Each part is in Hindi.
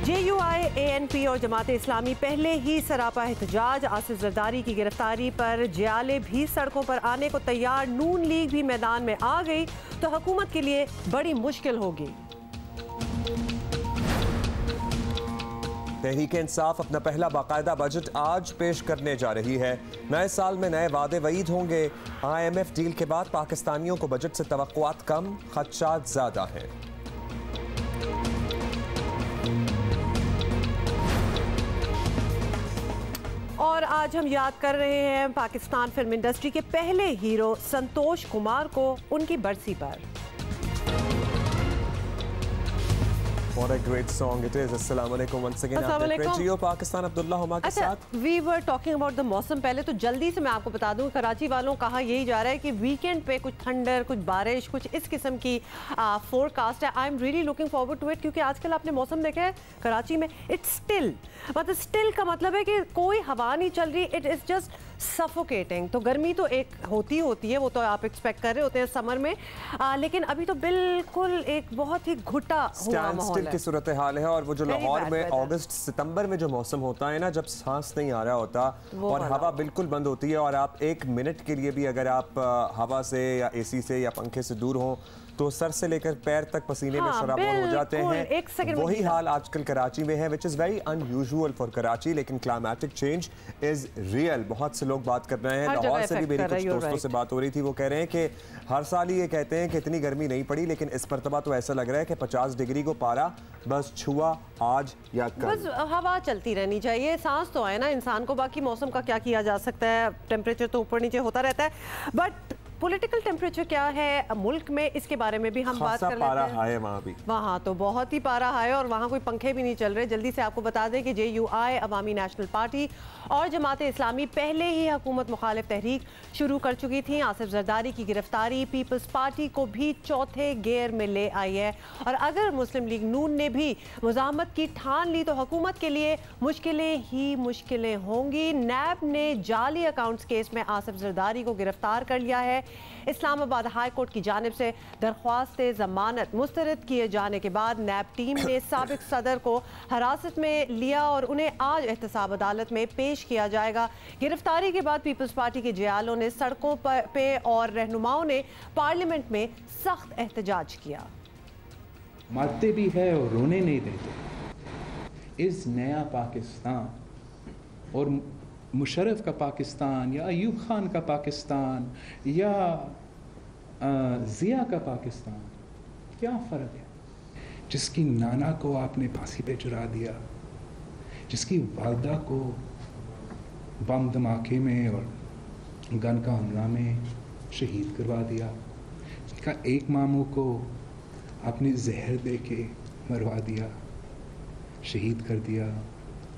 JUI-ANP और जमात इस्लामी पहले ही सरापा एहतजाज। आसिफ जरदारी की गिरफ्तारी पर जियाले भी सड़कों पर आने को तैयार। नून लीग भी मैदान में आ गई तो हुकूमत के लिए बड़ी मुश्किल होगी। तहरीक इंसाफ अपना पहला बाकायदा बजट आज पेश करने जा रही है। नए साल में नए वादे वईद होंगे। IMF डील के बाद पाकिस्तानियों को बजट से तवक्कुआत कम, खदशात ज्यादा हैं। और आज हम याद कर रहे हैं पाकिस्तान फिल्म इंडस्ट्री के पहले हीरो संतोष कुमार को उनकी बरसी पर। What a great song it is. Assalamualaikum once again. Jiyo Pakistan Abdullah Huma के साथ। We were talking about the मौसम। पहले तो जल्दी से मैं आपको बता दूं, कराची वालों कहा यही जा रहा है कि वीकेंड पे कुछ थंडर, कुछ बारिश, कुछ इस किस्म की फोरकास्ट है। I am really looking forward to it, क्योंकि आजकल आपने मौसम देखा है कराची में, इट्स स्टिल। मतलब स्टिल का मतलब है कि कोई हवा नहीं चल रही, इट इज जस्ट सफोकेटिंग। तो गर्मी तो एक होती है, वो तो आप एक्सपेक्ट कर रहे होते हैं समर में, लेकिन अभी तो बिल्कुल एक बहुत ही घुटा हुआ माहौल की सूरत हाल है। और वो जो लाहौर में अगस्त सितंबर में जो मौसम होता है ना, जब सांस नहीं आ रहा होता और हवा बिल्कुल बंद होती है और आप एक मिनट के लिए भी अगर आप हवा से या AC से या पंखे से दूर हो तो सर से लेकर पैर तक पसीने में शराबोर हो जाते हैं। वही हाल आजकल कराची में है, which is very unusual for Karachi. लेकिन क्लाइमेटिक चेंज इज़ रियल। बहुत से लोग बात कर रहे हैं। लाहौर से भी मेरी कुछ दोस्तों से बात हो रही थी, वो कह रहे हैं कि हर साल ही ये कहते हैं कि इतनी गर्मी नहीं पड़ी, लेकिन इस मरतबा तो ऐसा लग रहा है कि 50 डिग्री को पारा बस छुआ आज या कल। बस हवा चलती रहनी चाहिए, सांस तो आए ना इंसान को। बाकी मौसम का क्या किया जा सकता है, टेम्परेचर तो ऊपर नीचे होता रहता है। बट पॉलिटिकल टेम्परेचर क्या है मुल्क में, इसके बारे में भी हम बात कर लेते हैं। पारा है वहाँ भी, वहाँ तो बहुत ही पारा है और वहाँ कोई पंखे भी नहीं चल रहे। जल्दी से आपको बता दें कि JUI अवामी नेशनल पार्टी और जमात इस्लामी पहले ही हुकूमत मुखालिफ तहरीक शुरू कर चुकी थी। आसिफ जरदारी की गिरफ्तारी पीपल्स पार्टी को भी चौथे गेयर में ले आई है। और अगर मुस्लिम लीग नून ने भी मुज़ाहमत की ठान ली तो हुकूमत के लिए मुश्किलें ही मुश्किलें होंगी। नैब ने जाली अकाउंट्स केस में आसिफ जरदारी को गिरफ्तार कर लिया है। इस्लामाबाद हाई कोर्ट की जानिब से दरख्वास्त जमानत मुस्तरद किए जाने के बाद नैब टीम ने साबिक सदर को हिरासत में लिया और उन्हें आज एहतसाब अदालत में पेश किया जाएगा। गिरफ्तारी के बाद पीपल्स पार्टी के जियालों ने सड़कों पे और रहनुमाओं ने पार्लियामेंट में सख्त एहतजाज किया। मारते भी है और रोने नहीं देते। इस नया पाकिस्तान और मुशर्रफ का पाकिस्तान या अयूब खान का पाकिस्तान या ज़िया का पाकिस्तान, क्या फ़र्क है? जिसकी नाना को आपने फांसी पे चढ़ा दिया, जिसकी वालदा को बम धमाके में और गन का हमला में शहीद करवा दिया, जिनका एक मामू को आपने जहर दे के मरवा दिया, शहीद कर दिया,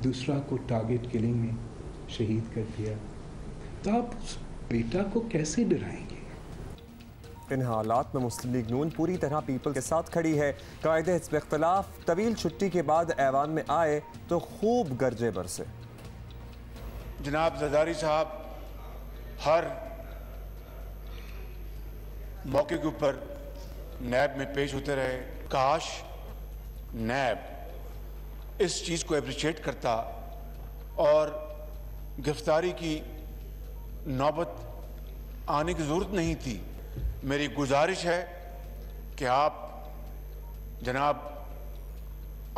दूसरा को टारगेट किलिंग में शहीद कर दिया, तो आप उस बेटा को कैसे डराएंगे? इन हालात में मुस्लिम लीग नून पूरी तरह पीपल के साथ खड़ी है। कायदे हिज़्ब इख्तिलाफ तवील छुट्टी के बाद ऐवान में आए तो खूब गरजे बरसे। जनाब जरदारी साहब हर मौके के ऊपर नैब में पेश होते रहे। काश नैब इस चीज़ को अप्रिशिएट करता और गिरफ्तारी की नौबत आने की ज़रूरत नहीं थी। मेरी गुजारिश है कि आप जनाब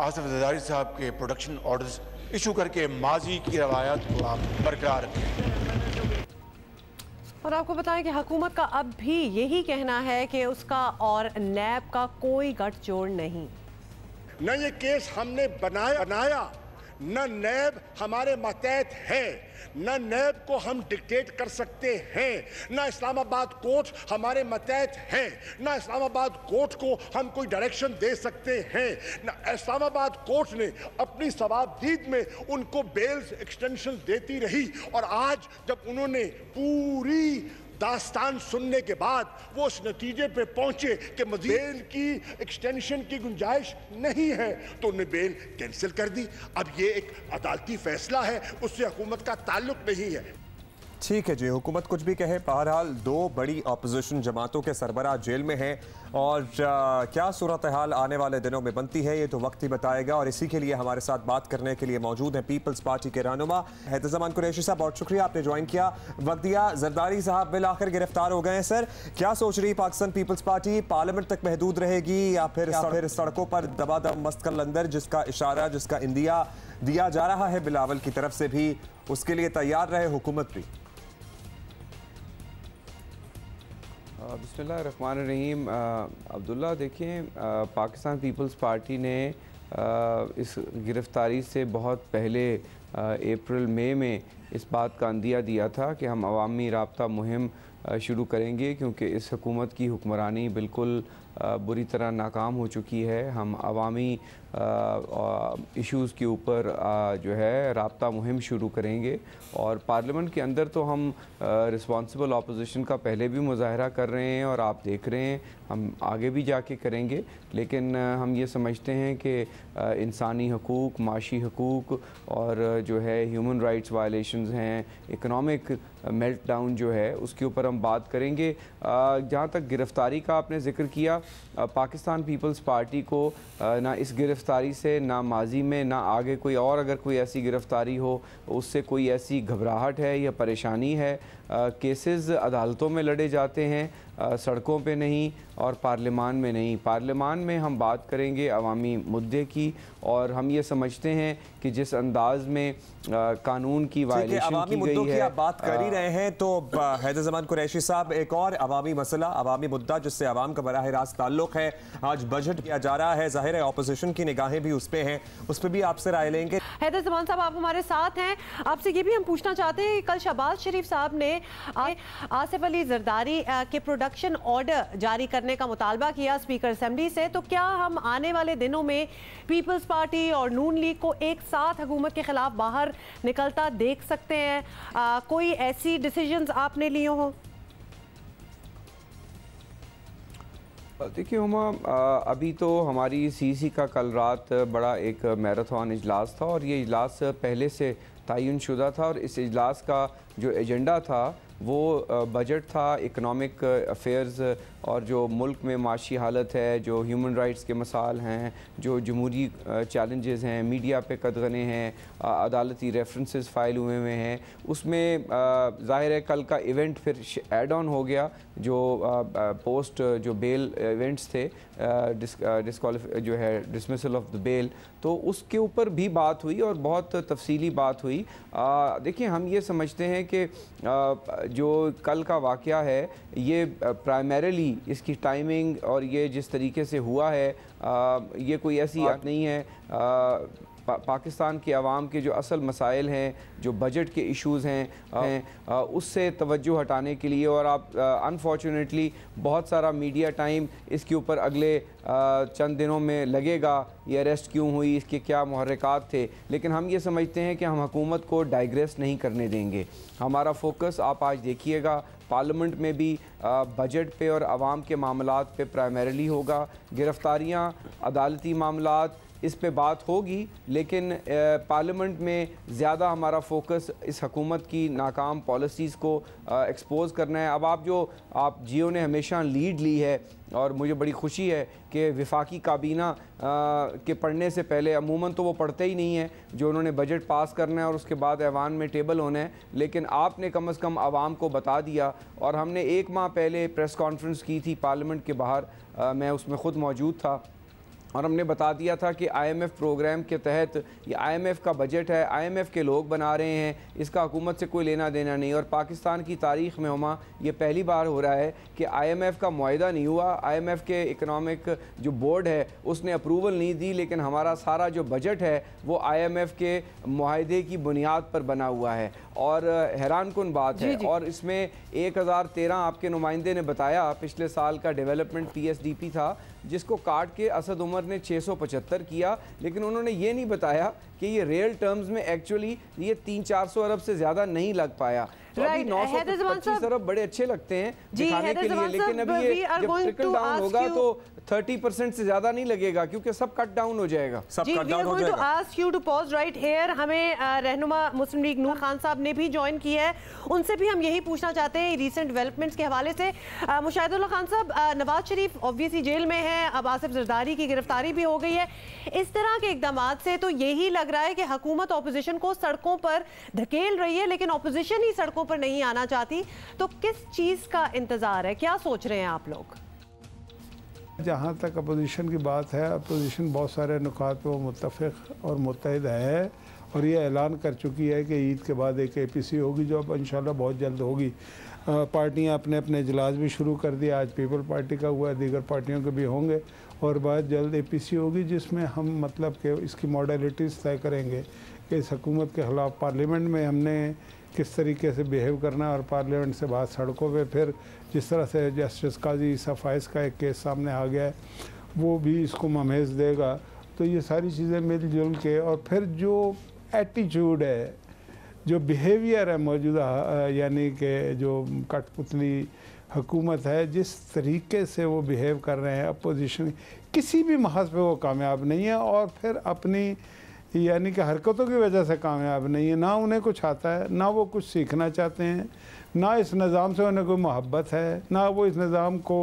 आसिफ जरदारी साहब के प्रोडक्शन ऑर्डर्स इशू करके माजी की रवायत को आप बरकरार रखें। और आपको बताएं कि हुकूमत का अब भी यही कहना है कि उसका और नैब का कोई गठजोड़ नहीं। न ये केस हमने बनाया, न नैब हमारे मातहत है, न नैब को हम डिक्टेट कर सकते हैं, न इस्लामाबाद कोर्ट हमारे मातहत है, न इस्लामाबाद कोर्ट को हम कोई डायरेक्शन दे सकते हैं। न इस्लामाबाद कोर्ट ने अपनी सवाबदीद में उनको बेल्स एक्सटेंशन देती रही और आज जब उन्होंने पूरी दास्तान सुनने के बाद वो उस नतीजे पे पहुंचे कि मज़ीद बेल की एक्सटेंशन की गुंजाइश नहीं है तो उन्हें बेल कैंसिल कर दी। अब ये एक अदालती फैसला है, उससे हुकूमत का ताल्लुक नहीं है। ठीक है जी, हुकूमत कुछ भी कहे, बहरहाल दो बड़ी अपोजिशन जमातों के सरबराह जेल में हैं और क्या सूरत हाल आने वाले दिनों में बनती है ये तो वक्त ही बताएगा। और इसी के लिए हमारे साथ बात करने के लिए मौजूद हैं पीपल्स पार्टी के रहनुमा हैदर ज़मान कुरैशी साहब। बहुत शुक्रिया आपने ज्वाइन किया, वक्त दिया। जरदारी साहब बिल आखिर गिरफ्तार हो गए हैं। सर, क्या सोच रही पाकिस्तान पीपल्स पार्टी, पार्लियामेंट तक महदूद रहेगी या फिर सड़कों पर दबादब मस्त कर लंदर, जिसका इशारा, जिसका इंदिया दिया जा रहा है बिलावल की तरफ से भी, उसके लिए तैयार रहे हुकूमत भी? बिस्मिल्लाहिर्रहमानिर्रहीम। अब्दुल्ला, देखें, पाकिस्तान पीपल्स पार्टी ने इस गिरफ़्तारी से बहुत पहले अप्रैल मई में इस बात का अंदिया दिया था कि हम अवामी राब्ता मुहिम शुरू करेंगे, क्योंकि इस हुकूमत की हुक्मरानी बिल्कुल बुरी तरह नाकाम हो चुकी है। हम अवामी इश्यूज़ के ऊपर जो है राब्ता मुहिम शुरू करेंगे और पार्लियामेंट के अंदर तो हम रिस्पॉन्सिबल अपोजिशन का पहले भी मुजाहरा कर रहे हैं और आप देख रहे हैं हम आगे भी जाके करेंगे। लेकिन हम ये समझते हैं कि इंसानी हकूक़, माशी हकूक़ और जो है ह्यूमन राइट्स वायलेशंस हैं, इकनॉमिक मेल्ट डाउन जो है उसके ऊपर हम बात करेंगे। जहाँ तक गिरफ़्तारी का आपने ज़िक्र किया, पाकिस्तान पीपल्स पार्टी को ना इस गिरफ़्तारी से, ना माजी में, ना आगे कोई और अगर कोई ऐसी गिरफ़्तारी हो उससे कोई ऐसी घबराहट है या परेशानी है। केसेस अदालतों में लड़े जाते हैं, सड़कों पे नहीं और पार्लियामान में नहीं। पार्लियामान में हम बात करेंगे अवामी मुद्दे की और हम ये समझते हैं कि जिस अंदाज में कानून की वायलेशन की गई है, आप बात कर ही रहे हैं तो हैदर ज़मान कुरैशी साहब, एक और अवामी मसला, अवामी मुद्दा जिससे अवाम का बराह रास्त ताल्लुक है, आज बजट किया जा रहा है, जाहिर है अपोजिशन की निगाहें भी उस पर हैं, उस पर भी आपसे राय लेंगे। हैदर ज़मान साहब, आप हमारे साथ हैं, आपसे ये भी हम पूछना चाहते हैं कि कल शहबाज शरीफ साहब ने आसिफ अली जरदारी के प्रोडक्शन ऑर्डर जारी करने का मुतालबा किया स्पीकर असेंबली से, तो क्या हम आने वाले दिनों में पीपल्स पार्टी और नून लीग को एक साथ हुकूमत के खिलाफ बाहर निकलता देख सकते हैं? कोई ऐसी डिसीजंस आपने लिए हो? देखिए हुमा, अभी तो हमारी सीसी का कल रात बड़ा एक मैराथन इजलास था और ये इजलास पहले से तयन शुदा था और इस इजलास का जो एजेंडा था वो बजट था, इकनॉमिक अफेयर्स और जो मुल्क में माशी हालत है, जो ह्यूमन राइट्स के मसाल हैं, जो जमहूरी चैलेंजेस हैं, मीडिया पे कदगने हैं, अदालती रेफरेंसेस फाइल हुए हैं, उसमें ज़ाहिर है कल का इवेंट फिर ऐड ऑन हो गया। जो पोस्ट जो बेल इवेंट्स थे, जो है डिसमिसल ऑफ द बेल, तो उसके ऊपर भी बात हुई और बहुत तफसीली बात हुई। देखिए, हम ये समझते हैं कि जो कल का वाक़या है ये प्राइमरीली इसकी टाइमिंग और ये जिस तरीके से हुआ है, ये कोई ऐसी बात नहीं है। पाकिस्तान के अवाम के जो असल मसाइल हैं, जो बजट के इश्यूज़ हैं, उससे तवज्जो हटाने के लिए, और आप अनफॉर्चुनेटली बहुत सारा मीडिया टाइम इसके ऊपर अगले चंद दिनों में लगेगा, ये अरेस्ट क्यों हुई, इसके क्या मुहर्रिकात थे, लेकिन हम ये समझते हैं कि हम हुकूमत को डाइग्रेस नहीं करने देंगे। हमारा फोकस आप आज देखिएगा पार्लियामेंट में भी बजट पे और आवाम के मामलात पे प्राइमरीली होगा। गिरफ्तारियाँ, अदालती मामलात, इस पे बात होगी, लेकिन पार्लियामेंट में ज़्यादा हमारा फोकस इस हुकूमत की नाकाम पॉलिसीज़ को एक्सपोज़ करना है। अब आप जियो ने हमेशा लीड ली है और मुझे बड़ी खुशी है कि वफाकी काबीना के पढ़ने से पहले, अमूमन तो वो पढ़ते ही नहीं है, जो उन्होंने बजट पास करना है और उसके बाद ऐवान में टेबल होना है, लेकिन आपने कम अज़ कम आवाम को बता दिया। और हमने 1 माह पहले प्रेस कॉन्फ्रेंस की थी पार्लियामेंट के बाहर, मैं उसमें ख़ुद मौजूद था और हमने बता दिया था कि IMF प्रोग्राम के तहत ये IMF का बजट है, IMF के लोग बना रहे हैं, इसका हुकूमत से कोई लेना देना नहीं। और पाकिस्तान की तारीख़ में हुमा ये पहली बार हो रहा है कि IMF का मुआहिदा नहीं हुआ, IMF के इकनॉमिक जो बोर्ड है उसने अप्रूवल नहीं दी, लेकिन हमारा सारा जो बजट है वो IMF के मुआहिदे की बुनियाद पर बना हुआ है। और हैरान कुन बात है, और इसमें 1013 आपके नुमाइंदे ने बताया पिछले साल का डेवलपमेंट PSDP था, जिसको काट के असद उमर ने 675 किया, लेकिन उन्होंने ये नहीं बताया कि ये रियल टर्म्स में एक्चुअली ये 300-400 अरब से ज़्यादा नहीं लग पाया। तो अभी 925 अरब बड़े अच्छे लगते हैं दिखाने के लिए, लेकिन अभी ये जब ट्रिकल डाउन होगा तो 30% से ज्यादा नहीं लगेगा क्योंकि सब कट डाउन हो जाएगा। हमें रहनुमा मुस्लिम लीग नूर खान साहब ने भी ज्वाइन किया है, उनसे भी हम यही पूछना चाहते हैं रीसेंट डेवलपमेंट्स के हवाले से। मुशाहिदुल्लाह खान साहब, नवाज शरीफ ऑब्वियसली जेल में है, अब आसिफ जरदारी की गिरफ्तारी भी हो गई है, इस तरह के इकदाम से तो यही लग रहा है कि हुकूमत ऑपोजिशन को सड़कों पर धकेल रही है, लेकिन ऑपोजिशन ही सड़कों पर नहीं आना चाहती। तो किस चीज का इंतजार है, क्या सोच रहे हैं आप लोग? जहाँ तक अपोजिशन की बात है, अपोजिशन बहुत सारे नुकात पर वो मुत्तफ़िक़ और मुत्तहिद है और ये ऐलान कर चुकी है कि ईद के बाद एक APC होगी जो अब इंशाल्लाह बहुत जल्द होगी। पार्टियाँ अपने अपने इजलास भी शुरू कर दिया, आज पीपल पार्टी का हुआ है, दीगर पार्टियों के भी होंगे और बहुत जल्द APC होगी जिसमें हम मतलब कि इसकी मॉडलिटीज़ तय करेंगे कि इस हुकूमत के ख़िलाफ़ पार्लियामेंट में हमने किस तरीके से बिहेव करना है और पार्लियामेंट से बाद सड़कों पे फिर जिस तरह से जस्टिस काजी सफाइस का एक केस सामने आ गया है वो भी इसको ममेज़ देगा। तो ये सारी चीज़ें मिलजुल के और फिर जो एटीट्यूड है, जो बिहेवियर है मौजूदा, यानी कि जो कठपुतली हुकूमत है, जिस तरीके से वो बिहेव कर रहे हैं अपोजिशन, किसी भी महज पे वो कामयाब नहीं है और फिर अपनी यानी कि हरकतों की वजह से कामयाब नहीं है। ना उन्हें कुछ आता है, ना वो कुछ सीखना चाहते हैं, ना इस निज़ाम से उन्हें कोई मोहब्बत है, ना वो इस निज़ाम को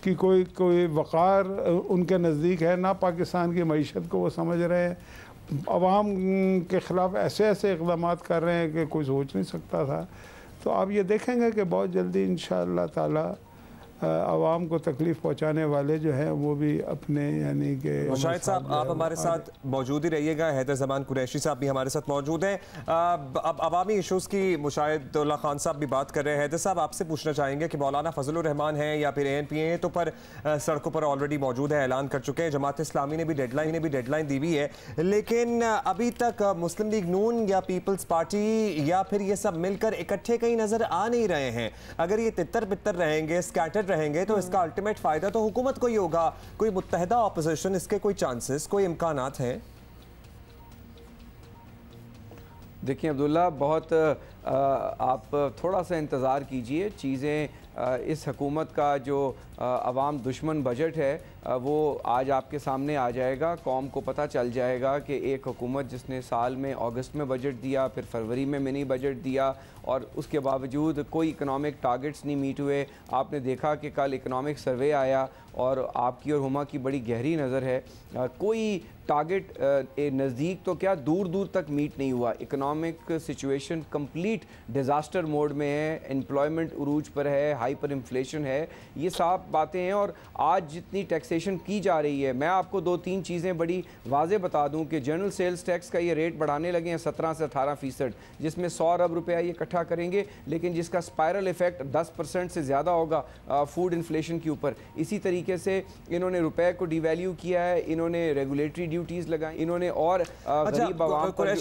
कि कोई वक़ार उनके नज़दीक है, ना पाकिस्तान की मईशत को वो समझ रहे हैं। अवाम के ख़िलाफ़ ऐसे ऐसे इक़दाम कर रहे हैं कि कोई सोच नहीं सकता था। तो आप ये देखेंगे कि बहुत जल्दी इंशाअल्लाह ताला आवाम को तकलीफ़ पहुँचाने वाले जो हैं वो भी अपने यानी कि मुशाहिद साहब आप हमारे साथ मौजूद ही रहिएगा। हैदर ज़मान कुरैशी साहब भी हमारे साथ मौजूद हैं। अब अवामी इशूज़ की मुशाहिदुल्लाह खान साहब भी बात कर रहे हैं। हैदर साहब आपसे पूछना चाहेंगे कि मौलाना फजलुर रहमान हैं या फिर ANP हैं तो पर सड़कों पर ऑलरेडी मौजूद है, ऐलान कर चुके हैं। जमात इस्लामी ने भी डेडलाइन दी हुई है, लेकिन अभी तक मुस्लिम लीग नून या पीपल्स पार्टी या फिर ये सब मिलकर इकट्ठे कहीं नज़र आ नहीं रहे हैं। अगर ये तितर बितर रहेंगे, स्कैटर्ड रहेंगे तो इसका अल्टीमेट फायदा तो हुकूमत को ही होगा। कोई मुत्तहिदा ऑपोजिशन, इसके कोई चांसेस, कोई इम्कानात हैं? देखिए अब्दुल्ला, बहुत आप थोड़ा सा इंतज़ार कीजिए। चीज़ें इस हुकूमत का जो अवाम दुश्मन बजट है वो आज आपके सामने आ जाएगा। कौम को पता चल जाएगा कि एक हुकूमत जिसने साल में अगस्त में बजट दिया, फिर फरवरी में मिनी बजट दिया और उसके बावजूद कोई इकनॉमिक टारगेट्स नहीं मीट हुए। आपने देखा कि कल इकनॉमिक सर्वे आया और आपकी और हुमा की बड़ी गहरी नज़र है, कोई टारगेट नज़दीक तो क्या दूर दूर तक मीट नहीं हुआ। Economic situation complete disaster mode में है, एम्प्लॉयमेंट उरूज पर है, हाइपर इन्फ्लेशन है, ये सब बातें हैं। और आज जितनी टैक्सेशन की जा रही है, मैं आपको 2-3 चीज़ें बड़ी वाज़े बता दूं कि जनरल सेल्स टैक्स का ये रेट बढ़ाने लगे हैं 17 से 18%, जिसमें 100 अरब रुपया ये इकट्ठा करेंगे, लेकिन जिसका स्पायरल इफेक्ट 10% से ज़्यादा होगा फूड इन्फ्लेशन के ऊपर। इसी तरीके से इन्होंने रुपए को डिवैल्यू किया है, इन्होंने रेगुलेटरी ड्यूटीज़ लगाई, इन्होंने और गरीब आवाम पर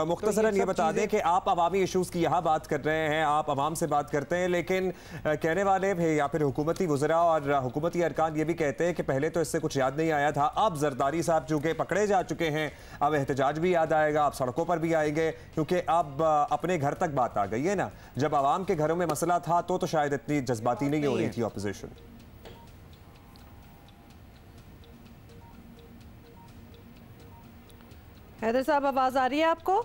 मुख्तसरन ये बता दें कि आप अवामी इशूज़ की यहाँ बात कर रहे हैं, आप अवाम से बात करते हैं, लेकिन कहने वाले भी या फिर हुकूमती वज़रा और हुकूमती अरकान ये भी कहते हैं कि पहले तो इससे कुछ याद नहीं आया था, अब जरदारी साहब चूँकि पकड़े जा चुके हैं, अब एहतजाज भी याद आएगा, अब सड़कों पर भी आएंगे, क्योंकि अब अपने घर तक बात आ गई है ना। जब आवाम के घरों में मसला था तो शायद इतनी जज्बाती नहीं हो रही थी ऑपोजिशन। हैदर साहब, आवाज़ आ रही है आपको?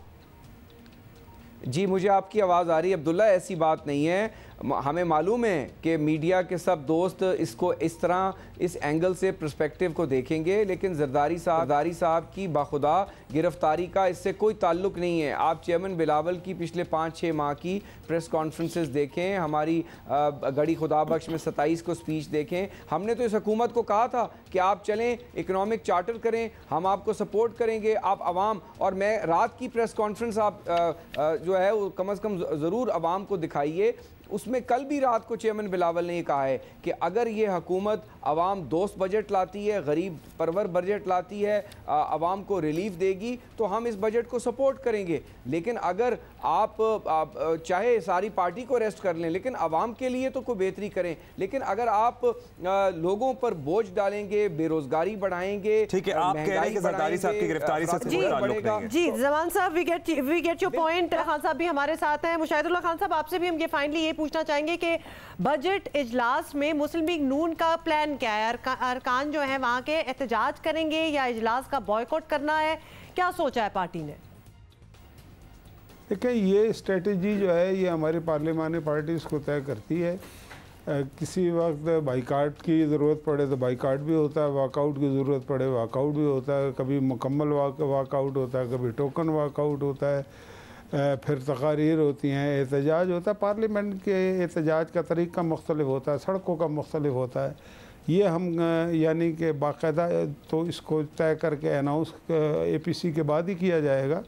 जी, मुझे आपकी आवाज़ आ रही है अब्दुल्ला। ऐसी बात नहीं है, हमें मालूम है कि मीडिया के सब दोस्त इसको इस तरह इस एंगल से पर्सपेक्टिव को देखेंगे, लेकिन जरदारी साहब की बाखुदा गिरफ्तारी का इससे कोई ताल्लुक नहीं है। आप चेयरमैन बिलावल की पिछले 5-6 माह की प्रेस कॉन्फ्रेंसेस देखें, हमारी गड़ी खुदाबख्श में 27 को स्पीच देखें। हमने तो इस हुकूमत को कहा था कि आप चलें, इकनॉमिक चार्टर करें, हम आपको सपोर्ट करेंगे, आप आवाम। और मैं रात की प्रेस कॉन्फ्रेंस आप जो है वो कम अज़ कम ज़रूर आवाम को दिखाइए। उसमें कल भी रात को चेयरमैन बिलावल ने कहा है कि अगर ये हुकूमत आवाम दोस्त बजट लाती है, गरीब परवर बजट लाती है, आवाम को रिलीफ देगी, तो हम इस बजट को सपोर्ट करेंगे। लेकिन अगर आप चाहे सारी पार्टी को अरेस्ट कर लें, लेकिन आवाम के लिए तो कोई बेहतरी करें। लेकिन अगर आप लोगों पर बोझ डालेंगे, बेरोजगारी बढ़ाएंगे, ठीक है, आप कह रहे हैं कि जरदारी साहब की गिरफ्तारी से कोई ताल्लुक नहीं है। जी जमान साहब, we get your point. Khan साहब भी हमारे साथ हैं। मुशाहिदुल्लाह खान साहब, आपसे भी हम ये फाइनली ये पूछना चाहेंगे कि बजट इजलास में मुस्लिम लीग नून का प्लान क्या है? अरकान जो है वहाँ के एहतजाज करेंगे या इजलास का बॉयकॉट करना है? क्या सोचा है पार्टी ने? देखिए, ये स्ट्रेटजी जो है ये हमारी पार्लिमानी पार्टी इसको तय करती है। किसी वक्त बाइकाट की ज़रूरत पड़े तो बाइकाट भी होता है, वॉकआउट की ज़रूरत पड़े वॉकआउट भी होता है, कभी मुकम्मल वॉकआउट होता है, कभी टोकन वॉकआउट होता है, फिर तकारीर होती हैं, एहतजाज होता है। पार्लियामेंट के एहतजाज का तरीका मुख्तलिफ होता है, सड़कों का मुख्तलिफ होता है। ये हम यानी कि बाकायदा तो इसको तय करके अनाउंस APC के बाद ही किया जाएगा।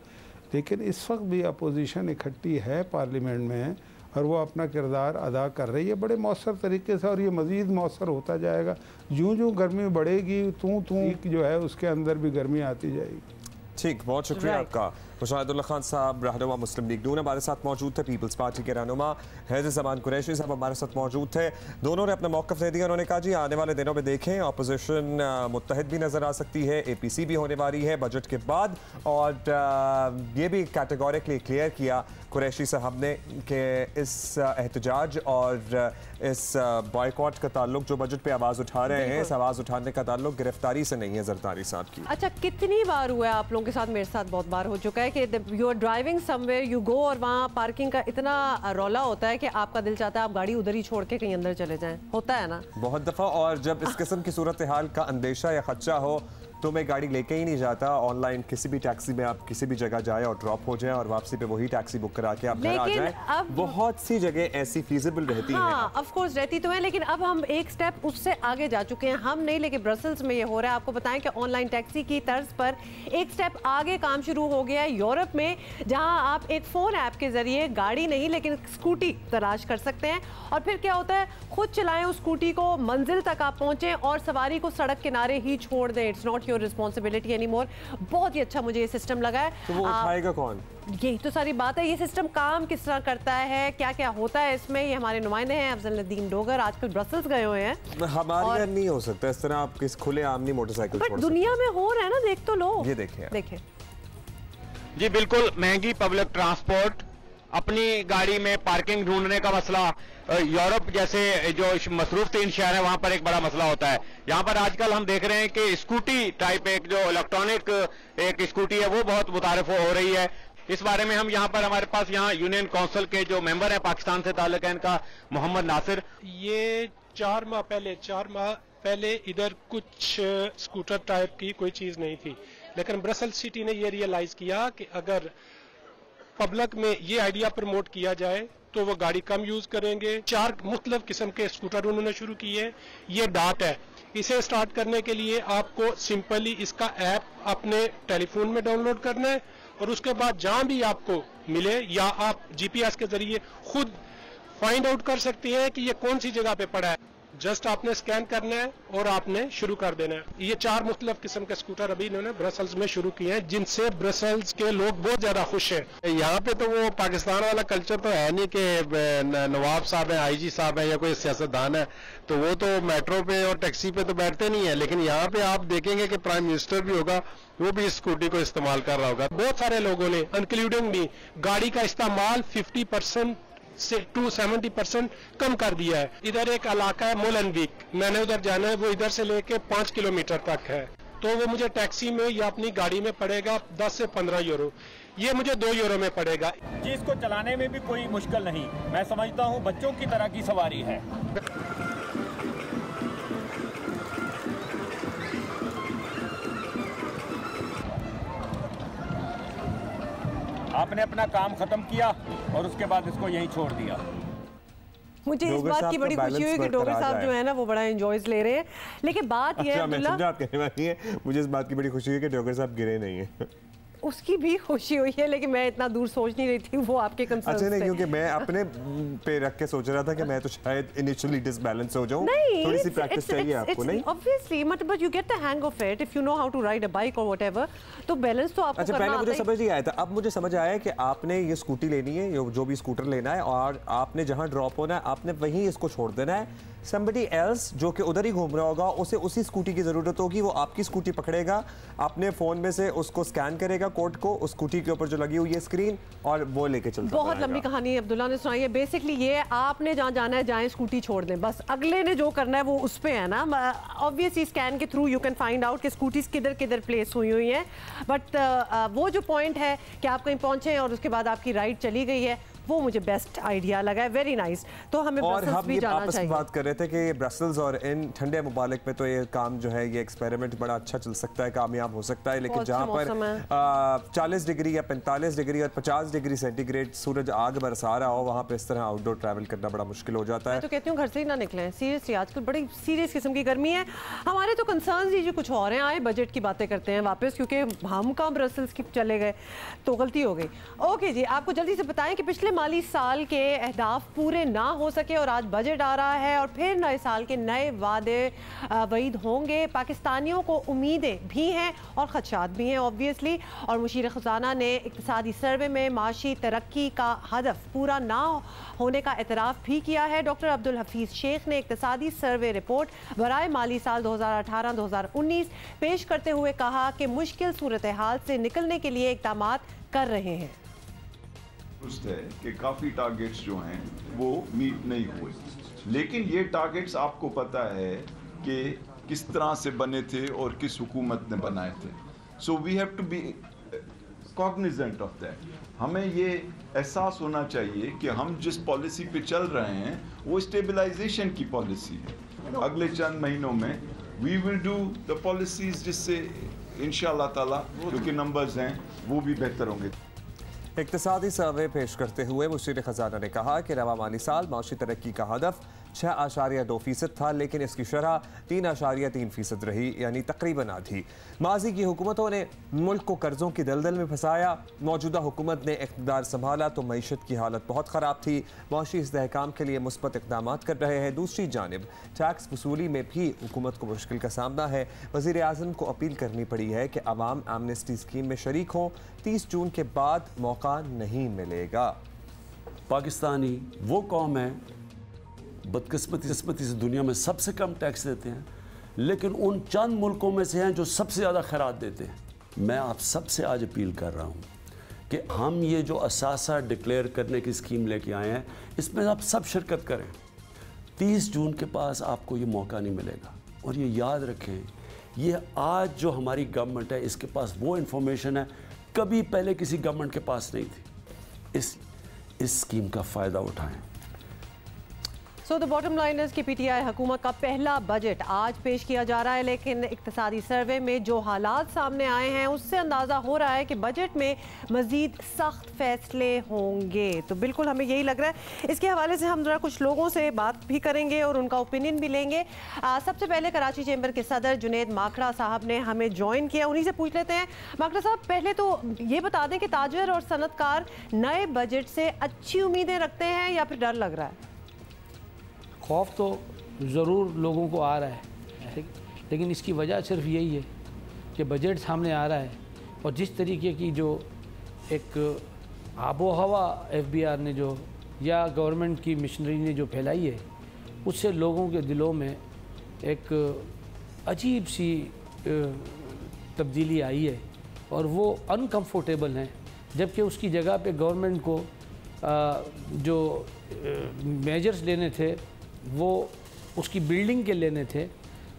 लेकिन इस वक्त भी अपोजिशन इकट्ठी है पार्लियामेंट में और वो अपना किरदार अदा कर रही है बड़े मौसर तरीके से, और ये मज़ीद मौसर होता जाएगा। यूँ यूँ गर्मी बढ़ेगी तू जो है उसके अंदर भी गर्मी आती जाएगी। ठीक, बहुत शुक्रिया आपका। मुशाहिदुल्लाह खान साहब रहनुमा मुस्लिम लीग नून हमारे साथ मौजूद थे। पीपल्स पार्टी के रहनुमा हैदर ज़मान कुरैशी साहब हमारे साथ मौजूद थे। दोनों ने अपना मौक़िफ़ दे दिया। उन्होंने कहा जी आने वाले दिनों में देखें अपोजिशन मुत्तहिद भी नज़र आ सकती है, APC भी होने वाली है बजट के बाद। और ये भी कैटेगोरिकली क्लियर किया कुरैशी साहब ने कि इस एहतजाज और इस बॉयकॉट का ताल्लुक जो बजट पे आवाज़ उठा रहे हैं, इस आवाज़ उठाने का ताल्लुक गिरफ्तारी से नहीं है जरदारी साहब की। अच्छा, कितनी बार हुआ है आप लोगों के साथ? मेरे साथ बहुत बार हो चुका है कि you are driving somewhere, you go, और वहाँ पार्किंग का इतना रौला होता है कि आपका दिल चाहता है आप गाड़ी उधर ही छोड़ के कहीं अंदर चले जाएं। होता है ना बहुत दफ़ा। और जब इस किस्म की सूरत हाल का अंदेशा या खदशा हो तो मैं गाड़ी लेके ही नहीं जाता। ऑनलाइन किसी भी टैक्सी में आप किसी भी जगह जाए और ड्रॉप हो जाए और वापसी पे वही टैक्सी बुक करा के आप घर आ जाए। बहुत सी जगह ऐसी फीजिबल रहती है। हाँ, ऑफ कोर्स रहती तो है, लेकिन अब हम एक स्टेप उससे आगे जा चुके हैं। हम नहीं, लेकिन ब्रसल्स में ये हो रहा है। आपको बताएं कि ऑनलाइन टैक्सी की तर्ज पर एक स्टेप आगे काम शुरू हो गया है यूरोप में, जहां आप एक फ़ोन ऐप के जरिए गाड़ी नहीं लेकिन स्कूटी तलाश कर सकते हैं और फिर क्या होता है, खुद चलाएं उस स्कूटी को, मंजिल तक आप पहुंचें और सवारी को सड़क किनारे ही छोड़ दें। It's not your responsibility any more. बहुत ही अच्छा मुझे ये सिस्टम लगा है। तो वो उठाएगा कौन? यही तो सारी बात है। ये सिस्टम काम किस तरह करता है, क्या क्या होता है इसमें, ये हमारे नुमाइंदे हैं अफजल नदीम डोगर, आजकल ब्रसल्स गए हुए हैं। हमारे यहाँ नहीं हो सकता इस तरह, आप किस खुले आम नहीं मोटरसाइकिल छोड़ सकते। दुनिया में हो रहा है ना, देख तो लो। ये देखें जी, बिल्कुल महंगी पब्लिक ट्रांसपोर्ट, अपनी गाड़ी में पार्किंग ढूंढने का मसला, यूरोप जैसे जो मसरूफ तीन शहर है वहां पर एक बड़ा मसला होता है। यहाँ पर आजकल हम देख रहे हैं कि स्कूटी टाइप एक जो इलेक्ट्रॉनिक एक स्कूटी है वो बहुत मुतारिफ हो रही है। इस बारे में हम यहाँ पर, हमारे पास यहाँ यूनियन काउंसिल के जो मेंबर हैं पाकिस्तान से ताल्लुक है, इनका मोहम्मद नासिर। ये 4 माह पहले इधर कुछ स्कूटर टाइप की कोई चीज नहीं थी, लेकिन ब्रसल सिटी ने ये रियलाइज किया कि अगर पब्लिक में ये आइडिया प्रमोट किया जाए तो वो गाड़ी कम यूज करेंगे। 4 मुख्तलिफ किस्म के स्कूटर उन्होंने शुरू किए। ये डाट है, इसे स्टार्ट करने के लिए आपको सिंपली इसका ऐप अपने टेलीफोन में डाउनलोड करना है और उसके बाद जहां भी आपको मिले या आप GPS के जरिए खुद फाइंड आउट कर सकते हैं कि ये कौन सी जगह पे पड़ा है। जस्ट आपने स्कैन करना है और आपने शुरू कर देना है। ये 4 मुख्तलिफ किस्म के स्कूटर अभी इन्होंने ब्रसल्स में शुरू किए हैं, जिनसे ब्रसल्स के लोग बहुत ज्यादा खुश हैं। यहाँ पे तो वो पाकिस्तान वाला कल्चर तो है नहीं कि नवाब साहब हैं, IG साहब हैं या कोई सियासतदान है तो वो तो मेट्रो पे और टैक्सी पे तो बैठते नहीं है, लेकिन यहाँ पे आप देखेंगे कि प्राइम मिनिस्टर भी होगा, वो भी इस स्कूटी को इस्तेमाल कर रहा होगा। बहुत सारे लोगों ने इंक्लूडिंग भी गाड़ी का इस्तेमाल 50% से 70% कम कर दिया है। इधर एक इलाका है मोलनविक, मैंने उधर जाना है, वो इधर से लेके 5 किलोमीटर तक है, तो वो मुझे टैक्सी में या अपनी गाड़ी में पड़ेगा 10 से 15 यूरो। ये मुझे 2 यूरो में पड़ेगा। जी, इसको चलाने में भी कोई मुश्किल नहीं, मैं समझता हूँ बच्चों की तरह की सवारी है। आपने अपना काम खत्म किया और उसके बाद इसको यहीं छोड़ दिया। मुझे इस बात की बड़ी खुशी हुई कि डोगर साहब जो है ना वो बड़ा एंजॉयज ले रहे हैं, लेकिन बात यह है मुझे इस बात की बड़ी खुशी हुई कि डोगर साहब गिरे नहीं है। उसकी भी खुशी हुई है, लेकिन मैं इतना दूर सोच नहीं रही थी, वो आपके कंसर्न अच्छा नहीं, क्योंकि मैं अपने पे रख के सोच रहा था कि मैं तो शायद इनिशियली डिसबैलेंस हो जाऊं, थोड़ी सी प्रैक्टिस चाहिए आपको, नहीं? ऑब्वियसली, मतलब you get the hang of it if you know how to ride a bike और व्हाटएवर, तो बैलेंस तो आपको अच्छा, करना पहले मुझे आता समझ नहीं आया था, अब मुझे समझ आया कि आपने ये स्कूटी लेनी है, जो भी स्कूटर लेना है, और आपने जहां ड्रॉप होना है आपने वहीं इसको छोड़ देना है। somebody else जो कि उधर ही घूम रहा होगा, उसे उसी स्कूटी की ज़रूरत होगी, वो आपकी स्कूटी पकड़ेगा, अपने फ़ोन में से उसको स्कैन करेगा कोड को, उस स्कूटी के ऊपर जो लगी हुई है स्क्रीन, और वो लेके चलता है। बहुत लंबी कहानी अब्दुल्ला ने सुनाई है। बेसिकली ये आपने जहाँ जाना है जाएं, स्कूटी छोड़ दें, बस अगले ने जो करना है वो उस पे है ना। ऑब्वियसली स्कैन के through you can find out कि स्कूटीज किधर किधर प्लेस हुई हैं, बट वो जो पॉइंट है कि आप कहीं पहुँचे और उसके बाद आपकी राइड चली गई है, वो मुझे बेस्ट आइडिया लगा है। Very nice. तो हमें ब्रसेल्स भी जाना चाहिए। बात कर रहे थे कि ब्रसेल्स और इन ठंडे मुमालिक में तो ये काम जो है, ये एक्सपेरिमेंट बड़ा अच्छा चल सकता है, कामयाब हो सकता है, लेकिन जहाँ पर 40 डिग्री या 45 डिग्री और 50 डिग्री सेंटीग्रेड सूरज आग बरसा रहा हो, वहाँ पे इस तरह आउटडोर ट्रैवल करना बड़ा मुश्किल हो जाता है। मैं तो कहती हूँ घर से ही ना निकलें, सीरियसली आजकल बड़ी सीरियस किस्म की गर्मी है। हमारे तो कंसर्न्स ही जो कुछ और हैं, आए बजट की बातें करते हैं वापस, क्योंकि हम कहाँ ब्रसेल्स की चले गए तो गलती हो गई। ओके जी, आपको जल्दी से बताएं कि पिछले माली साल के अहदाफ पूरे ना हो सके और आज बजट आ रहा है और फिर नए साल के नए वादे वईद होंगे। पाकिस्तानियों को उम्मीदें भी हैं और खदशात भी हैं ऑब्वियसली, और मुशीर खजाना ने इक्तिसादी सर्वे में माशी तरक्की का हदफ पूरा ना होने का एतराफ़ भी किया है। डॉक्टर अब्दुल हफीज़ शेख ने इक्तिसादी सर्वे रिपोर्ट बराए माली साल 2018-2019 पेश करते हुए कहा कि मुश्किल सूरत हाल से निकलने के लिए इक़दाम कर रहे हैं। है कि काफ़ी टारगेट्स जो हैं वो मीट नहीं हुए, लेकिन ये टारगेट्स आपको पता है कि किस तरह से बने थे और किस हुकूमत ने बनाए थे। So we have to be cognizant of that. हमें ये एहसास होना चाहिए कि हम जिस पॉलिसी पे चल रहे हैं वो स्टेबलाइजेशन की पॉलिसी है। अगले चंद महीनों में we will do the policies जिससे इंशाअल्लाह ताला जो कि नंबर्स हैं वो भी बेहतर होंगे। इक्तिसादी सर्वे पेश करते हुए मुशीर खजाना ने कहा कि रवा माली साल माशी तरक्की का हदफ 6.2% था, लेकिन इसकी शरह 3.3% रही, यानी तकरीबन आधी। माजी की हुकूमतों ने मुल्क को कर्जों की दलदल में फंसाया। मौजूदा हुकूमत ने इक़्तिदार संभाला तो मईशत की हालत बहुत ख़राब थी। माशी इस्तेहकाम के लिए मुस्बत इक़दाम कर रहे हैं। दूसरी जानिब टैक्स वसूली में भी हुकूमत को मुश्किल का सामना है। वज़ीर आज़म को अपील करनी पड़ी है कि अवाम एमनेस्टी स्कीम में शरीक हों। 30 जून के बाद मौका नहीं मिलेगा। पाकिस्तानी वो कौम है बदकिस्मती से दुनिया में सबसे कम टैक्स देते हैं, लेकिन उन चंद मुल्कों में से हैं जो सबसे ज़्यादा खैरात देते हैं। मैं आप सबसे आज अपील कर रहा हूँ कि हम ये जो असासा डिक्लेयर करने की स्कीम लेके आए हैं, इसमें आप सब शिरकत करें। 30 जून के पास आपको ये मौका नहीं मिलेगा। और ये याद रखें, ये आज जो हमारी गवर्नमेंट है इसके पास वो इन्फॉर्मेशन है कभी पहले किसी गवर्नमेंट के पास नहीं थी। इस स्कीम का फ़ायदा उठाएं। सो द बॉटम लाइनर्स की पीटीआई हुकूमत का पहला बजट आज पेश किया जा रहा है, लेकिन इक्तिसादी सर्वे में जो हालात सामने आए हैं उससे अंदाज़ा हो रहा है कि बजट में मज़ीद सख्त फैसले होंगे। तो बिल्कुल हमें यही लग रहा है। इसके हवाले से हम ज़रा कुछ लोगों से बात भी करेंगे और उनका ओपिनियन भी लेंगे। सबसे पहले कराची चैम्बर के सदर जुनेद माखड़ा साहब ने हमें ज्वाइन किया, उन्हीं से पूछ लेते हैं। माखड़ा साहब, पहले तो ये बता दें कि ताजर और सनतकार नए बजट से अच्छी उम्मीदें रखते हैं या फिर डर लग रहा है? खौफ तो ज़रूर लोगों को आ रहा है, लेकिन इसकी वजह सिर्फ यही है कि बजट सामने आ रहा है और जिस तरीके की जो एक आबो हवा FBR ने जो या गवर्नमेंट की मिशनरी ने जो फैलाई है, उससे लोगों के दिलों में एक अजीब सी तब्दीली आई है और वो अनकम्फर्टेबल हैं। जबकि उसकी जगह पे गवर्नमेंट को जो मेजर्स लेने थे वो उसकी बिल्डिंग के लेने थे,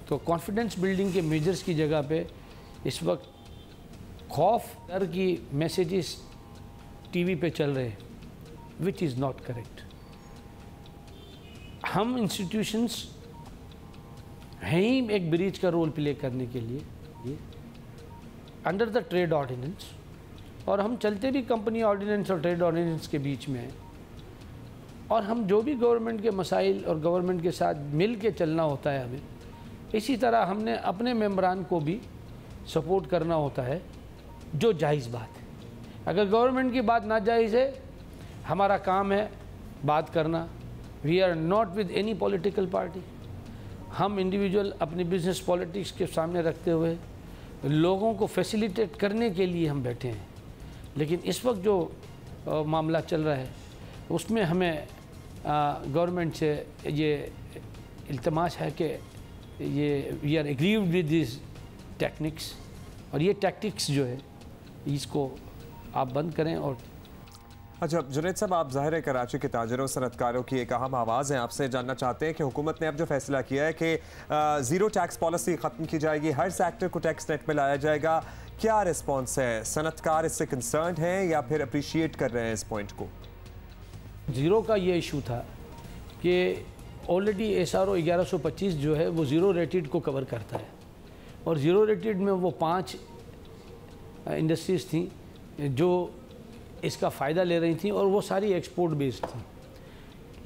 तो कॉन्फिडेंस बिल्डिंग के मेजर्स की जगह पे इस वक्त खौफ डर की मैसेजेस टीवी पे चल रहे हैं, विच इज़ नॉट करेक्ट। हम इंस्टीट्यूशंस हैं ही एक ब्रिज का रोल प्ले करने के लिए अंडर द ट्रेड ऑर्डिनेंस, और हम चलते भी कंपनी ऑर्डिनेंस और ट्रेड ऑर्डिनेंस के बीच में हैं, और हम जो भी गवर्नमेंट के मसाइल और गवर्नमेंट के साथ मिल के चलना होता है हमें। इसी तरह हमने अपने मेंबरान को भी सपोर्ट करना होता है जो जायज़ बात है। अगर गवर्नमेंट की बात नाजायज़ है, हमारा काम है बात करना। We are not with any political party. हम इंडिविजुअल अपनी बिजनेस पॉलिटिक्स के सामने रखते हुए लोगों को फैसिलिटेट करने के लिए हम बैठे हैं। लेकिन इस वक्त जो मामला चल रहा है उसमें हमें गवर्नमेंट से ये इल्तमास है कि ये we are aggrieved with this techniques, और ये टैक्टिक्स जो है इसको आप बंद करें। और अच्छा जुनैद साहब, आप ज़ाहिर है कराची के ताजरों सनतकारों की एक अहम आवाज़ है। आपसे जानना चाहते हैं कि हुकूमत ने अब जो फैसला किया है कि ज़ीरो टैक्स पॉलिसी ख़त्म की जाएगी, हर सेक्टर को टैक्स नेट में लाया जाएगा, क्या रिस्पॉन्स है? सनतकार इससे कंसर्न हैं या फिर अप्रिशिएट कर रहे हैं इस पॉइंट को? ज़ीरो का ये इशू था कि ऑलरेडी SRO 1125 जो है वो ज़ीरो रेटेड को कवर करता है, और ज़ीरो रेटेड में वो 5 इंडस्ट्रीज़ थी जो इसका फ़ायदा ले रही थी, और वो सारी एक्सपोर्ट बेस्ड थी।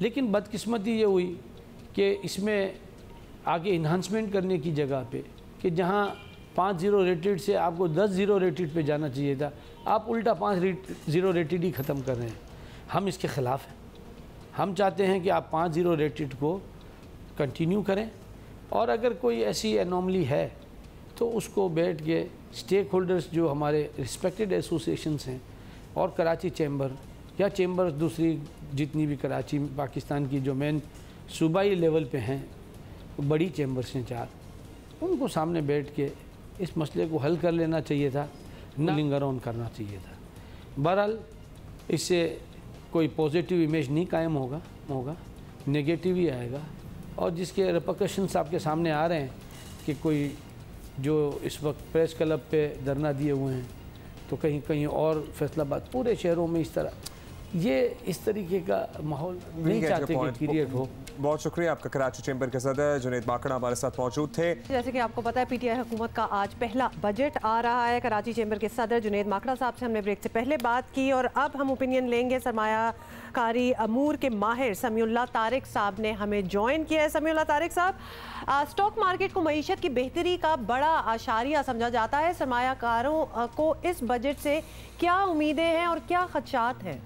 लेकिन बदकिस्मती ये हुई कि इसमें आगे इन्हांसमेंट करने की जगह पे कि जहाँ 5 ज़ीरो रेटेड से आपको 10 ज़ीरो रेटेड पे जाना चाहिए था, आप उल्टा 5 ज़ीरो रेटेड ही ख़त्म कर रहे हैं। हम इसके ख़िलाफ़ हैं। हम चाहते हैं कि आप 5 ज़ीरो रेटेड को कंटिन्यू करें, और अगर कोई ऐसी एनॉमली है तो उसको बैठ के स्टेक होल्डर्स जो हमारे रिस्पेक्टेड एसोसिएशंस हैं और कराची चैम्बर या चैम्बर दूसरी जितनी भी कराची पाकिस्तान की जो मेन सूबाई लेवल पे हैं, बड़ी चैम्बर्स हैं 4, उनको सामने बैठ के इस मसले को हल कर लेना चाहिए था, न लिंगर ऑन करना चाहिए था। बहरहाल इससे कोई पॉजिटिव इमेज नहीं कायम होगा, नेगेटिव ही आएगा। और जिसके रिपरकशंस आपके सामने आ रहे हैं कि कोई जो इस वक्त प्रेस क्लब पे धरना दिए हुए हैं, तो कहीं कहीं और फैसलाबाद पूरे शहरों में इस तरीके का माहौल नहीं चाहते कि क्रिएट हो। बहुत शुक्रिया आपका। कराची चैम्बर के सदर जुनैद माकड़ा हमारे साथ मौजूद थे। जैसे कि आपको पता है PTI हुकूमत का आज पहला बजट आ रहा है। कराची चैम्बर के सदर जुनैद माकड़ा साहब से हमने ब्रेक से पहले बात की, और अब हम ओपिनियन लेंगे। सरमायाकारी अमूर के माहिर समीउल्लाह तारिक साहब ने हमें ज्वाइन किया है। समीउल्लाह तारिक साहब, स्टॉक मार्केट को मईशत की बेहतरी का बड़ा आशारिया समझा जाता है। सरमायाकारों को इस बजट से क्या उम्मीदें हैं और क्या खदशात हैं?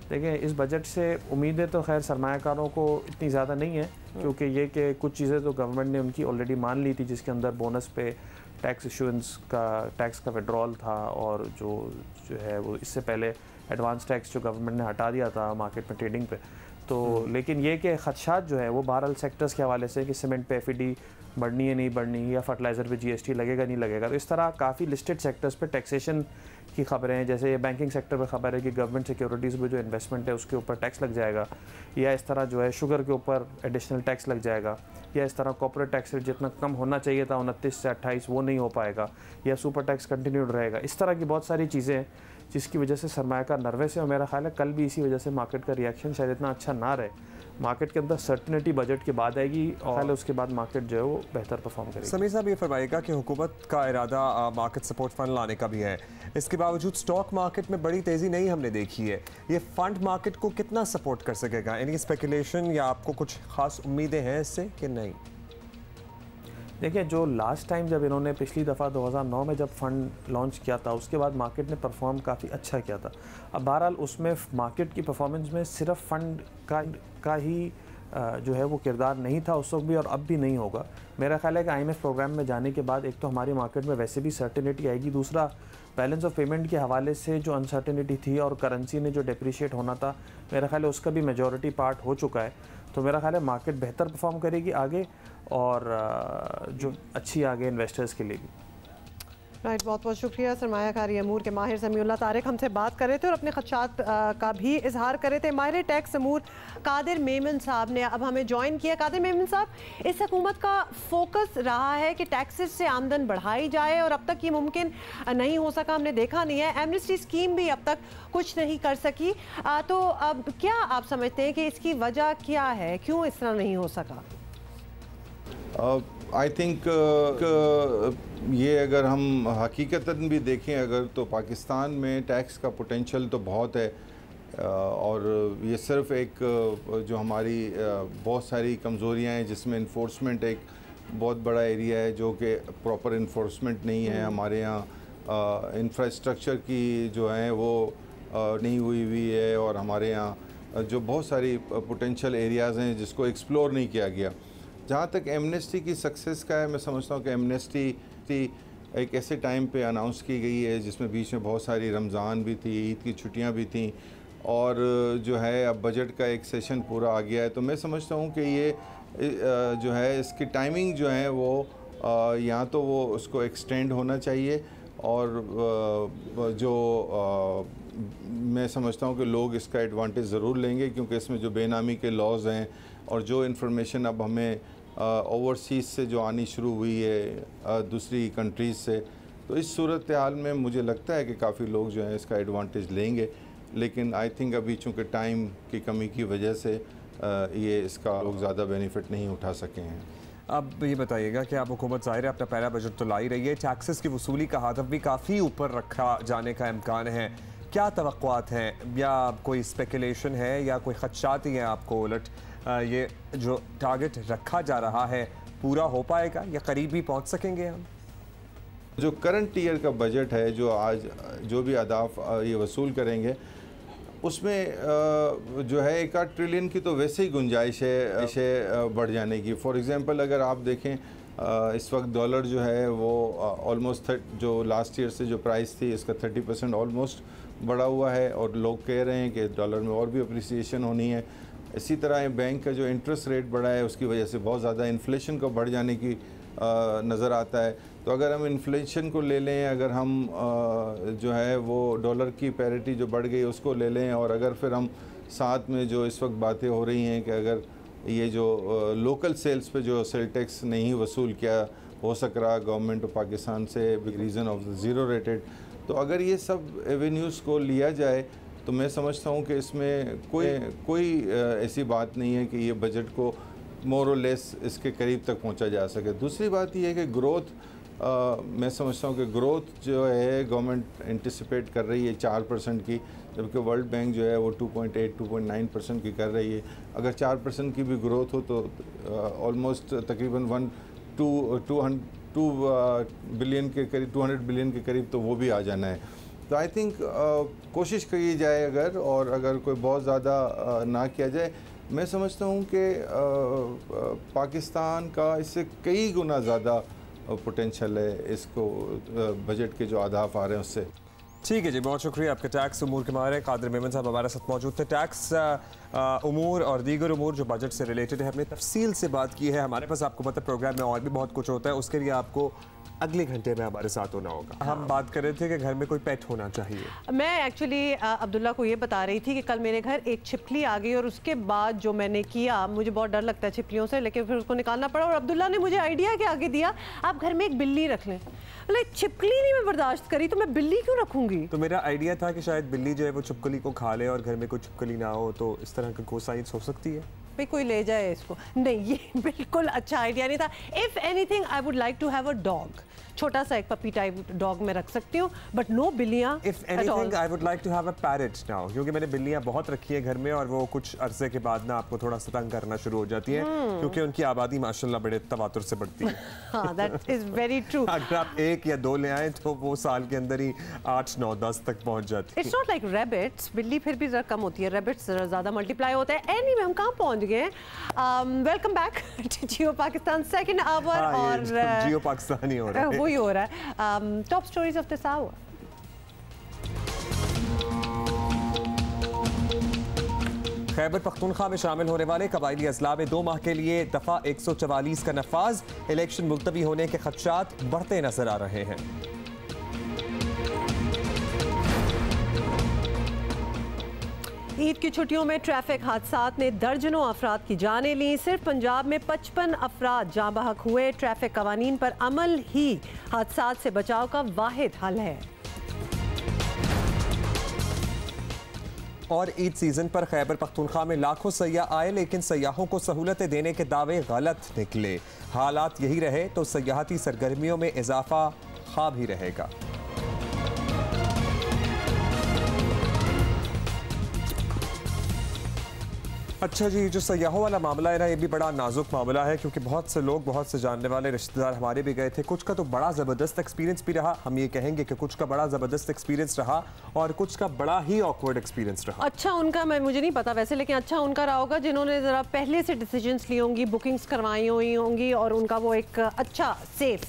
देखिए, इस बजट से उम्मीदें तो खैर सरमायाकारों को इतनी ज़्यादा नहीं है, क्योंकि ये कि कुछ चीज़ें तो गवर्नमेंट ने उनकी ऑलरेडी मान ली थी, जिसके अंदर बोनस पे टैक्स इशुएंस का टैक्स का विड्रॉल था, और जो है वो इससे पहले एडवांस टैक्स जो गवर्नमेंट ने हटा दिया था मार्केट में ट्रेडिंग पे। तो लेकिन ये कि खदशात जो है वो बहरहाल सेक्टर्स के हवाले से कि सीमेंट पे FED बढ़नी है नहीं बढ़नी, या फर्टिलाइज़र पे GST लगेगा नहीं लगेगा, तो इस तरह काफ़ी लिस्टेड सेक्टर्स पे टैक्सेशन की खबरें हैं। जैसे ये बैंकिंग सेक्टर पे खबर है कि गवर्नमेंट सिक्योरिटीज़ में जो इन्वेस्टमेंट है उसके ऊपर टैक्स लग जाएगा, या इस तरह जो है शुगर के ऊपर एडिशनल टैक्स लग जाएगा, या इस तरह कॉर्पोरेट टैक्स रेट जितना कम होना चाहिए था 29 से 28 वो नहीं हो पाएगा, या सुपर टैक्स कंटिन्यूड रहेगा। इस तरह की बहुत सारी चीज़ें हैं जिसकी वजह से सरमायाकार नर्वस है, और मेरा ख्याल है कल भी इसी वजह से मार्केट का रिएक्शन शायद इतना अच्छा ना रहे। मार्केट के अंदर सर्टनिटी बजट के बाद आएगी, और उसके बाद मार्केट जो है वो बेहतर परफॉर्म करेगी। समीर साहब, ये फरमाइएगा कि हुकूमत का इरादा मार्केट सपोर्ट फंड लाने का भी है, इसके बावजूद स्टॉक मार्केट में बड़ी तेज़ी नहीं हमने देखी है। ये फंड मार्केट को कितना सपोर्ट कर सकेगा? एनी स्पेकुलेशन या आपको कुछ खास उम्मीदें हैं इससे कि नहीं? देखिए, जो लास्ट टाइम जब इन्होंने पिछली दफ़ा 2009 में जब फ़ंड लॉन्च किया था, उसके बाद मार्केट ने परफॉर्म काफ़ी अच्छा किया था। अब बहरहाल उसमें मार्केट की परफॉर्मेंस में सिर्फ फ़ंड का ही जो है वो किरदार नहीं था उस वक्त भी, और अब भी नहीं होगा। मेरा ख्याल है कि IMF प्रोग्राम में जाने के बाद एक तो हमारी मार्केट में वैसे भी सर्टेनिटी आएगी, दूसरा बैलेंस ऑफ पेमेंट के हवाले से जो अनसर्टेनिटी थी और करेंसी ने जो डेप्रिशिएट होना था, मेरा ख्याल है उसका भी मेजॉरिटी पार्ट हो चुका है। तो मेरा ख्याल है मार्केट बेहतर परफॉर्म करेगी आगे, और जो अच्छी आगे इन्वेस्टर्स के लिए भी। राइट, बहुत बहुत शुक्रिया। सरमायाकारी अमूर के माहिर समीउल्लाह तारिक हमसे बात कर रहे थे और अपने खदशात का भी इजहार कर रहे थे। माहिर टैक्स अमूर कादिर मेमन साहब ने अब हमें ज्वाइन किया। कादिर मेमन साहब, इस हुकूमत का फोकस रहा है कि टैक्सेस से आमदन बढ़ाई जाए, और अब तक ये मुमकिन नहीं हो सका, हमने देखा नहीं है। एमनेस्टी स्कीम भी अब तक कुछ नहीं कर सकी, तो अब क्या आप समझते हैं कि इसकी वजह क्या है, क्यों इस तरह नहीं हो सका? आई थिंक ये अगर हम हकीकतन भी देखें अगर, तो पाकिस्तान में टैक्स का पोटेंशियल तो बहुत है, और ये सिर्फ एक जो हमारी बहुत सारी कमज़ोरियाँ हैं जिसमें इन्फोर्समेंट एक बहुत बड़ा एरिया है, जो कि प्रॉपर इन्फोर्समेंट नहीं है हमारे यहाँ। इंफ्रास्ट्रक्चर की जो है वो नहीं हुई है, और हमारे यहाँ जो बहुत सारी पोटेंशियल एरियाज़ हैं जिसको एक्सप्लोर नहीं किया गया। जहाँ तक एमनेस्टी की सक्सेस का है, मैं समझता हूँ कि एमनेस्टी एक ऐसे टाइम पे अनाउंस की गई है जिसमें बीच में बहुत सारी रमज़ान भी थी, ईद की छुट्टियाँ भी थी, और जो है अब बजट का एक सेशन पूरा आ गया है। तो मैं समझता हूँ कि ये जो है इसकी टाइमिंग जो है वो या तो वो उसको एक्सटेंड होना चाहिए, और जो मैं समझता हूँ कि लोग इसका एडवांटेज ज़रूर लेंगे, क्योंकि इसमें जो बेनामी के लॉज हैं और जो इन्फॉर्मेशन अब हमें ओवरसीज़ से जो आनी शुरू हुई है दूसरी कंट्रीज़ से, तो इस सूरत हाल में मुझे लगता है कि काफ़ी लोग जो हैं इसका एडवांटेज लेंगे। लेकिन आई थिंक अभी चूँकि टाइम की कमी की वजह से ये इसका लोग ज़्यादा बेनिफिट नहीं उठा सके हैं। अब ये बताइएगा कि आप हुकूमत ज़ाहिर है अपना पहला बजट तो ला ही रही है, टैक्सेस की वसूली का हदफ भी काफ़ी ऊपर रखा जाने का इम्कान है, क्या तवक्कुआत हैं, या कोई स्पेकुलेशन है या कोई खदशात ही हैं आपको उलट ये जो टारगेट रखा जा रहा है पूरा हो पाएगा या करीब भी पहुँच सकेंगे हम? जो करंट ईयर का बजट है, जो आज जो भी अहदाफ ये वसूल करेंगे, उसमें जो है 1 ट्रिलियन की तो वैसे ही गुंजाइश है बढ़ जाने की। फॉर एग्ज़ाम्पल अगर आप देखें इस वक्त डॉलर जो है वो ऑलमोस्ट जो लास्ट ईयर से जो प्राइस थी इसका 30% ऑलमोस्ट बढ़ा हुआ है, और लोग कह रहे हैं कि डॉलर में और भी अप्रिसिएशन होनी है। इसी तरह बैंक का जो इंटरेस्ट रेट बढ़ा है उसकी वजह से बहुत ज़्यादा इन्फ्लेशन को बढ़ जाने की नज़र आता है। तो अगर हम इन्फ्लेशन को ले लें, अगर हम जो है वो डॉलर की पैरिटी जो बढ़ गई उसको ले लें, और अगर फिर हम साथ में जो इस वक्त बातें हो रही हैं कि अगर ये जो लोकल सेल्स पे जो सेल टैक्स नहीं वसूल किया हो सक रहा गवर्नमेंट ऑफ पाकिस्तान से reason of the zero rated, तो अगर ये सब एवेन्यूज़ को लिया जाए तो मैं समझता हूँ कि इसमें कोई ऐसी बात नहीं है कि ये बजट को मोर और लेस इसके करीब तक पहुँचा जा सके। दूसरी बात यह है कि ग्रोथ, मैं समझता हूँ कि ग्रोथ जो है गवर्नमेंट एंटिसिपेट कर रही है 4% की, जबकि वर्ल्ड बैंक जो है वो 2.8-2.9% की कर रही है। अगर 4% की भी ग्रोथ हो तो ऑलमोस्ट तकरीबन 200 बिलियन के करीब तो वो भी आ जाना है। तो आई थिंक कोशिश की जाए अगर कोई बहुत ज़्यादा ना किया जाए, मैं समझता हूँ कि पाकिस्तान का इससे कई गुना ज़्यादा पोटेंशियल है इसको बजट के जो अहदाफ आ रहे हैं उससे। ठीक है जी, बहुत शुक्रिया आपके। टैक्स उमूर के माहिर कादिर मेमन साहब हमारे साथ मौजूद थे। टैक्स उमूर और दीगर उमूर जो बजट से रिलेटेड है हमने तफसील से बात की है। हमारे पास आपको पता प्रोग्राम में और भी बहुत कुछ होता है, उसके लिए आपको अगले घंटे में हमारे साथ होना होगा। हम बात कर रहे थे कि घर में कोई पेट होना चाहिए। मैं एक्चुअली अब्दुल्ला को ये बता रही थी कि कल मेरे घर एक छिपकली आ गई और उसके बाद जो मैंने किया, मुझे बहुत डर लगता है छिपकलियों से, लेकिन फिर उसको निकालना पड़ा। और अब्दुल्ला ने मुझे आइडिया के आगे दिया, आप घर में एक बिल्ली रख लें। छिपकली नहीं मैं बर्दाश्त करी तो मैं बिल्ली क्यों रखूंगी? तो मेरा आइडिया था कि शायद बिल्ली जो है वो छिपकली को खा ले और घर में कोई छिपकली ना हो, तो इस तरह का कोसाइंस हो सकती है। भाई कोई ले जाए इसको। नहीं, ये बिल्कुल अच्छा आइडिया नहीं था। If anything I would like to have a dog, छोटा सा एक पपी टाइप डॉग में रख सकती हूँ, बट नो बिल्लियाँ। If anything I would like to have a parrot now, क्योंकि मैंने बिल्लियाँ बहुत रखी है घर में और वो कुछ अरसे के बाद ना आपको थोड़ा सा तंग करना शुरू हो जाती है, क्योंकि उनकी आबादी माशाल्लाह बड़े तवातुर से बढ़ती है। हाँ, दैट इज वेरी ट्रू। अगर आप 1 या 2 ले आए तो वो साल के अंदर ही 8, 9, 10 तक पहुंच जाती है। इट्स नॉट लाइक रैबिट्स, बिल्ली फिर भी जरा कम होती है, रैबिट्स जरा ज्यादा मल्टीप्लाई होता है। एनीवे, हम कहाँ पहुंच गए? Welcome back to Geo Pakistan second hour. और जियो पाकिस्तान ही हो रहा है, वही हो रहा है। Top stories of this hour. Khyber Pakhtunkhwa में शामिल होने वाले कबायली अजला में 2 माह के लिए दफा 144 का नफाज, इलेक्शन मुलतवी होने के खदशात बढ़ते नजर आ रहे हैं। ईद की छुट्टियों में ट्रैफिक हादसात ने दर्जनों अफराद की जानें ली। सिर्फ पंजाब में 55 अफराद जाँ बहक हुए। ट्रैफिक कवानीन पर अमल ही हादसात से बचाव का वाहिद हल है। और ईद सीजन पर खैबर पख्तूनख्वा में लाखों सयाह आए, लेकिन सयाहों को सहूलतें देने के दावे गलत निकले। हालात यही रहे तो सयाहती सरगर्मियों में इजाफा ख्वाब ही रहेगा। अच्छा जी, जो सयाहों वाला मामला है ना, ये भी बड़ा नाजुक मामला है क्योंकि बहुत से लोग, बहुत से जानने वाले रिश्तेदार हमारे भी गए थे। कुछ का तो बड़ा ज़बरदस्त एक्सपीरियंस भी रहा, हम ये कहेंगे कि कुछ का बड़ा ज़बरदस्त एक्सपीरियंस रहा और कुछ का बड़ा ही ऑकवर्ड एक्सपीरियंस रहा। अच्छा उनका, मुझे नहीं पता वैसे, लेकिन अच्छा उनका रहा होगा जिन्होंने ज़रा पहले से डिसीजंस ली होंगी, बुकिंग्स करवाई हुई होंगी और उनका वो एक अच्छा सेफ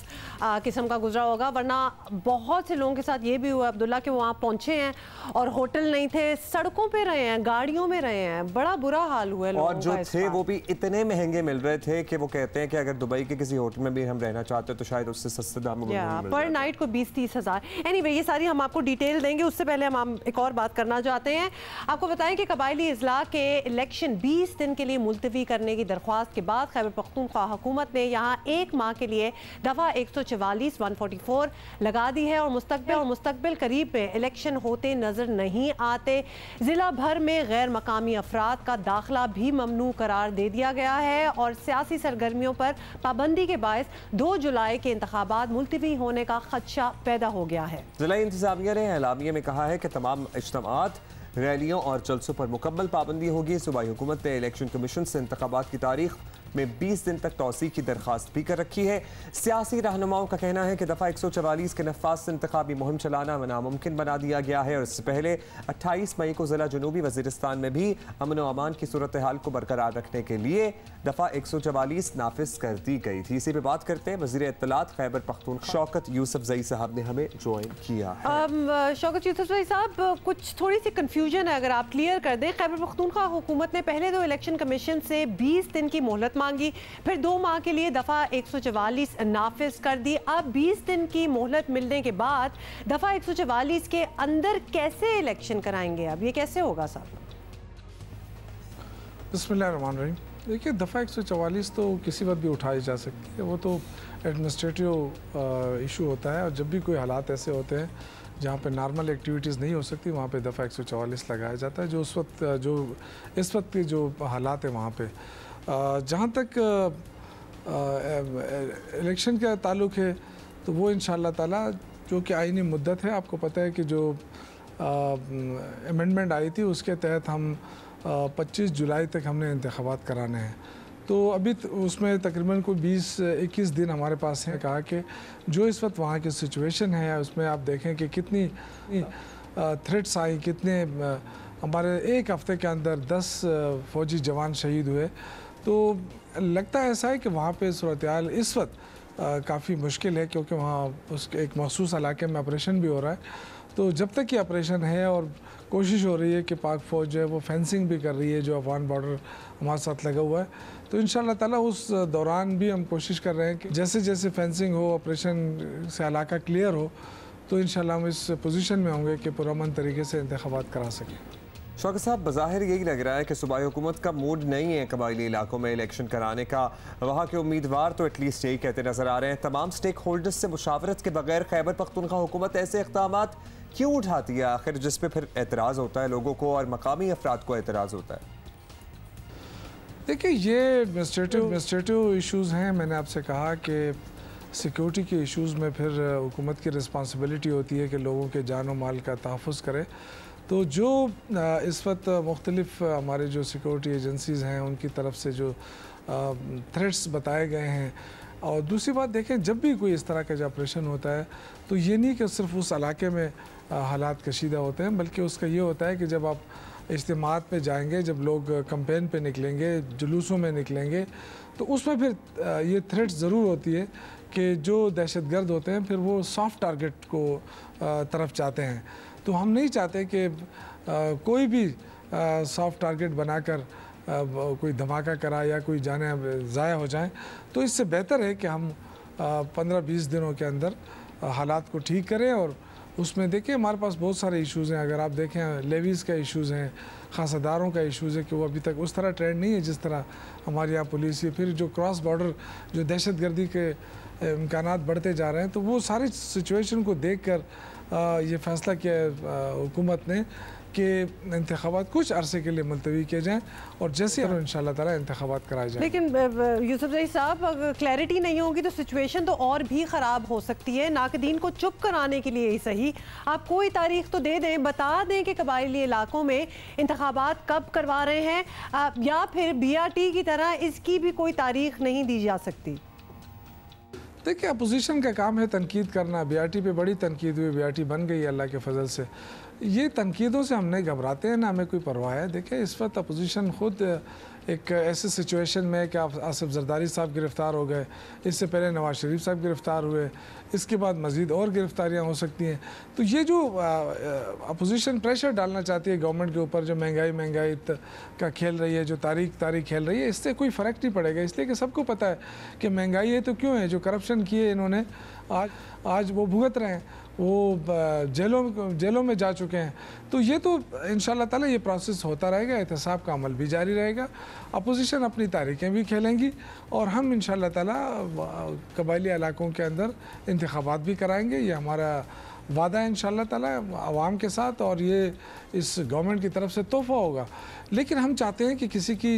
किस्म का गुजरा होगा। वरना बहुत से लोगों के साथ ये भी हुआ अब्दुल्ला कि वो वहाँ पहुँचे हैं और होटल नहीं थे, सड़कों पे रहे हैं, गाड़ियों में रहे हैं, बड़ा बुरा हाल हुआ है। और जो थे वो भी इतने महंगे मिल रहे थे कि वो कहते हैं कि अगर दुबई के किसी होटल में भी हम रहना चाहते तो शायद उससे सस्ते दाम में पर नाइट को 20-30 हज़ार। एनीवे ये सारी हम आपको डिटेल देंगे, उससे पहले हम एक और बात करना चाहते हैं। आपको बताएं कि कबायली इजला के इलेक्शन 20 दिन के लिए मुलतवी करने की दरख्वास्त के बाद खैबर पख्तूनख्वा हुकूमत ने यहाँ 1 माह के लिए दफ़ा 144 लगा दी है और मुस्तकबिल करीब में इलेक्शन होते नजर नहीं आते। जिला भर में गैर मकामी अफराद का दाखिला भी ममनू करार दे दिया गया है और सियासी सरगर्मियों पर पाबंदी के बायस 2 जुलाई के इंतखाबात मुलतवी होने का खदशा पैदा हो गया है। जिला इंतजामिया ने एलामिया में कहा है कि तमाम इज्तिमात, रैलियों और जलसों पर मुकम्मल पाबंदी होगी। सूबाई हुकूमत ने इलेक्शन कमीशन से इंतखाबात की तारीख में 20 दिन तक तौसी की दरख्वास्त भी कर रखी है। सियासी रहनुमाओं का कहना है कि दफ़ा 144 के नफाज से इंतखाबी मुहिम चलाना नामुमकिन बना दिया गया है और इससे पहले 28 मई को ज़िला जनूबी वज़ीरिस्तान में भी अमन व अमान की सूरत हाल को बरकरार रखने के लिए दफ़ा 144 नाफिज कर दी गई थी। इसी पर बात करते हैं, वज़ीर इत्तलात खैबर पख्तूनख्वा शौकत यूसुफजई साहब ने हमें ज्वाइन किया है। शौकत यूसुफजई साहब, कुछ थोड़ी सी कन्फ्यूजन है, अगर आप क्लियर कर दें। खैबर पख्तूनख्वा हुकूमत ने पहले तो इलेक्शन कमीशन से 20 दिन की मोहलत मांगी, फिर 2 माह के लिए दफ़ा 144 नाफिज कर दी। अब 20 दिन की मोहलत मिलने के बाद दफ़ा 144 के अंदर कैसे इलेक्शन कराएंगे? अब ये कैसे होगा साहब? बिस्मिल्लाहिर्रहमानिर्रहीम। देखिए, दफ़ा 144 तो किसी वक्त भी उठाई जा सकती है, वो तो एडमिनिस्ट्रेटिव इशू होता है और जब भी कोई हालात ऐसे होते हैं जहाँ पे नॉर्मल एक्टिविटीज़ नहीं हो सकती, वहाँ पे दफ़ा 144 लगाया जाता है। जो इस वक्त के जो हालात है वहाँ पे, जहाँ तक इलेक्शन का ताल्लुक़ है तो वो इंशाअल्लाह ताला जो कि आईनी मुद्दत है, आपको पता है कि जो अमेंडमेंट आई थी उसके तहत हम 25 जुलाई तक हमने इंतखाबात कराने हैं। तो अभी उसमें तकरीबन कोई 20-21 दिन हमारे पास हैं। कहा कि जो इस वक्त वहाँ की सिचुएशन है उसमें आप देखें कि कितनी थ्रेट्स आई, कितने हमारे एक हफ़्ते के अंदर 10 फ़ौजी जवान शहीद हुए। तो लगता है ऐसा है कि वहाँ पे सूरत हाल इस वक्त काफ़ी मुश्किल है क्योंकि वहाँ उसके एक मखसूस इलाके में ऑपरेशन भी हो रहा है। तो जब तक ये ऑपरेशन है और कोशिश हो रही है कि पाक फ़ौज जो है वो फेंसिंग भी कर रही है, जो अफगान बॉर्डर हमारे साथ लगा हुआ है, तो इंशाअल्लाह ताला उस दौरान भी हम कोशिश कर रहे हैं कि जैसे जैसे फेंसिंग हो, ऑपरेशन से इलाका क्लियर हो, तो इंशाअल्लाह हम इस पोजीशन में होंगे कि पुरअमन तरीके से इंतखाबात करा सकें। शौकत साहब, बज़ाहिर यही लग रहा है कि सूबाई हुकूमत का मूड नहीं है कबायली इलाकों में इलेक्शन कराने का। वहाँ के उम्मीदवार तो एटलीस्ट यही कहते नज़र आ रहे हैं। तमाम स्टेक होल्डर्स से मुशावरत के बगैर खैबर पख्तूनख्वा हुकूमत ऐसे इक़दाम क्यों उठाती है आखिर, जिस पे फिर एतराज़ होता है लोगों को और मकामी अफराद को एतराज़ होता है? देखिए, ये एडमिनिस्ट्रेटिव इशूज़ हैं। मैंने आपसे कहा कि सिक्योरिटी के इशूज़ में फिर हुकूमत की रिस्पॉन्सिबिलिटी होती है कि लोगों के जान और माल का तहफ़्फ़ुज़ करे। तो जो इस वक्त मुख्तलिफ हमारे जो सिक्योरिटी एजेंसीज़ हैं उनकी तरफ से जो थ्रेट्स बताए गए हैं, और दूसरी बात देखें, जब भी कोई इस तरह का जो ऑपरेशन होता है तो ये नहीं कि सिर्फ उस इलाके में हालात कशीदा होते हैं, बल्कि उसका ये होता है कि जब आप इज्तिमात में जाएंगे, जब लोग कैंपेन पे निकलेंगे, जुलूसों में निकलेंगे, तो उसमें फिर ये थ्रेट ज़रूर होती है कि जो दहशतगर्द होते हैं फिर वो सॉफ्ट टारगेट को तरफ जाते हैं। तो हम नहीं चाहते कि कोई भी सॉफ्ट टारगेट बनाकर कोई धमाका करा या कोई जाने ज़ाया हो जाए। तो इससे बेहतर है कि हम 15-20 दिनों के अंदर हालात को ठीक करें। और उसमें देखिए, हमारे पास बहुत सारे इश्यूज़ हैं। अगर आप देखें, लेवीज़ का इश्यूज़ हैं, खासादारों का इश्यूज़ है कि वो अभी तक उस तरह ट्रेंड नहीं है जिस तरह हमारे यहाँ पुलिस है। फिर जो क्रॉस बॉर्डर जो दहशतगर्दी के इम्कानात बढ़ते जा रहे हैं, तो वो सारी सिचुएशन को देख कर ये फैसला किया हुकूमत ने कि इंतखाबात कुछ अरसे के लिए मुलतवी किए जाएँ और जैसे इंशाअल्लाह ताला इंतखाबात कराए जाएँ। लेकिन यूसुफजई साहब, अगर क्लैरिटी नहीं होगी तो सिचुएशन तो और भी ख़राब हो सकती है। नाकदीन को चुप कराने के लिए ही सही, आप कोई तारीख तो दे दें, बता दें कि कबायली इलाकों में इंतखाबात कब करवा रहे हैं, या फिर BRT की तरह इसकी भी कोई तारीख नहीं दी जा सकती। देखिए, अपोजिशन का काम है तनकीद करना। BRT पे बड़ी तनकीद हुई, BRT बन गई अल्लाह के फजल से। ये तनकीदों से हम नहीं घबराते हैं, ना हमें कोई परवाह है। देखिए, इस वक्त अपोजिशन खुद एक ऐसे सिचुएशन में है कि आसिफ जरदारी साहब गिरफ़्तार हो गए, इससे पहले नवाज शरीफ साहब गिरफ़्तार हुए, इसके बाद मज़ीद और गिरफ़्तारियाँ हो सकती हैं। तो ये जो अपोजिशन प्रेशर डालना चाहती है गवर्नमेंट के ऊपर, जो महंगाई का खेल रही है, जो तारीख खेल रही है, इससे कोई फ़र्क नहीं पड़ेगा। इसलिए कि सबको पता है कि महंगाई है तो क्यों है, जो करप्शन किए इन्होंने आज वो भुगत रहे हैं, वो जेलों में जा चुके हैं। तो ये तो इंशाअल्लाह ताला ये प्रोसेस होता रहेगा, एहतसाब का अमल भी जारी रहेगा, अपोजिशन अपनी तारीखें भी खेलेंगी और हम इंशाअल्लाह ताला कबायली इलाकों के अंदर इंतखाबात भी कराएंगे। ये हमारा वादा है इंशाअल्लाह ताला आवाम के साथ, और ये इस गवर्नमेंट की तरफ से तोहफ़ा होगा। लेकिन हम चाहते हैं कि किसी की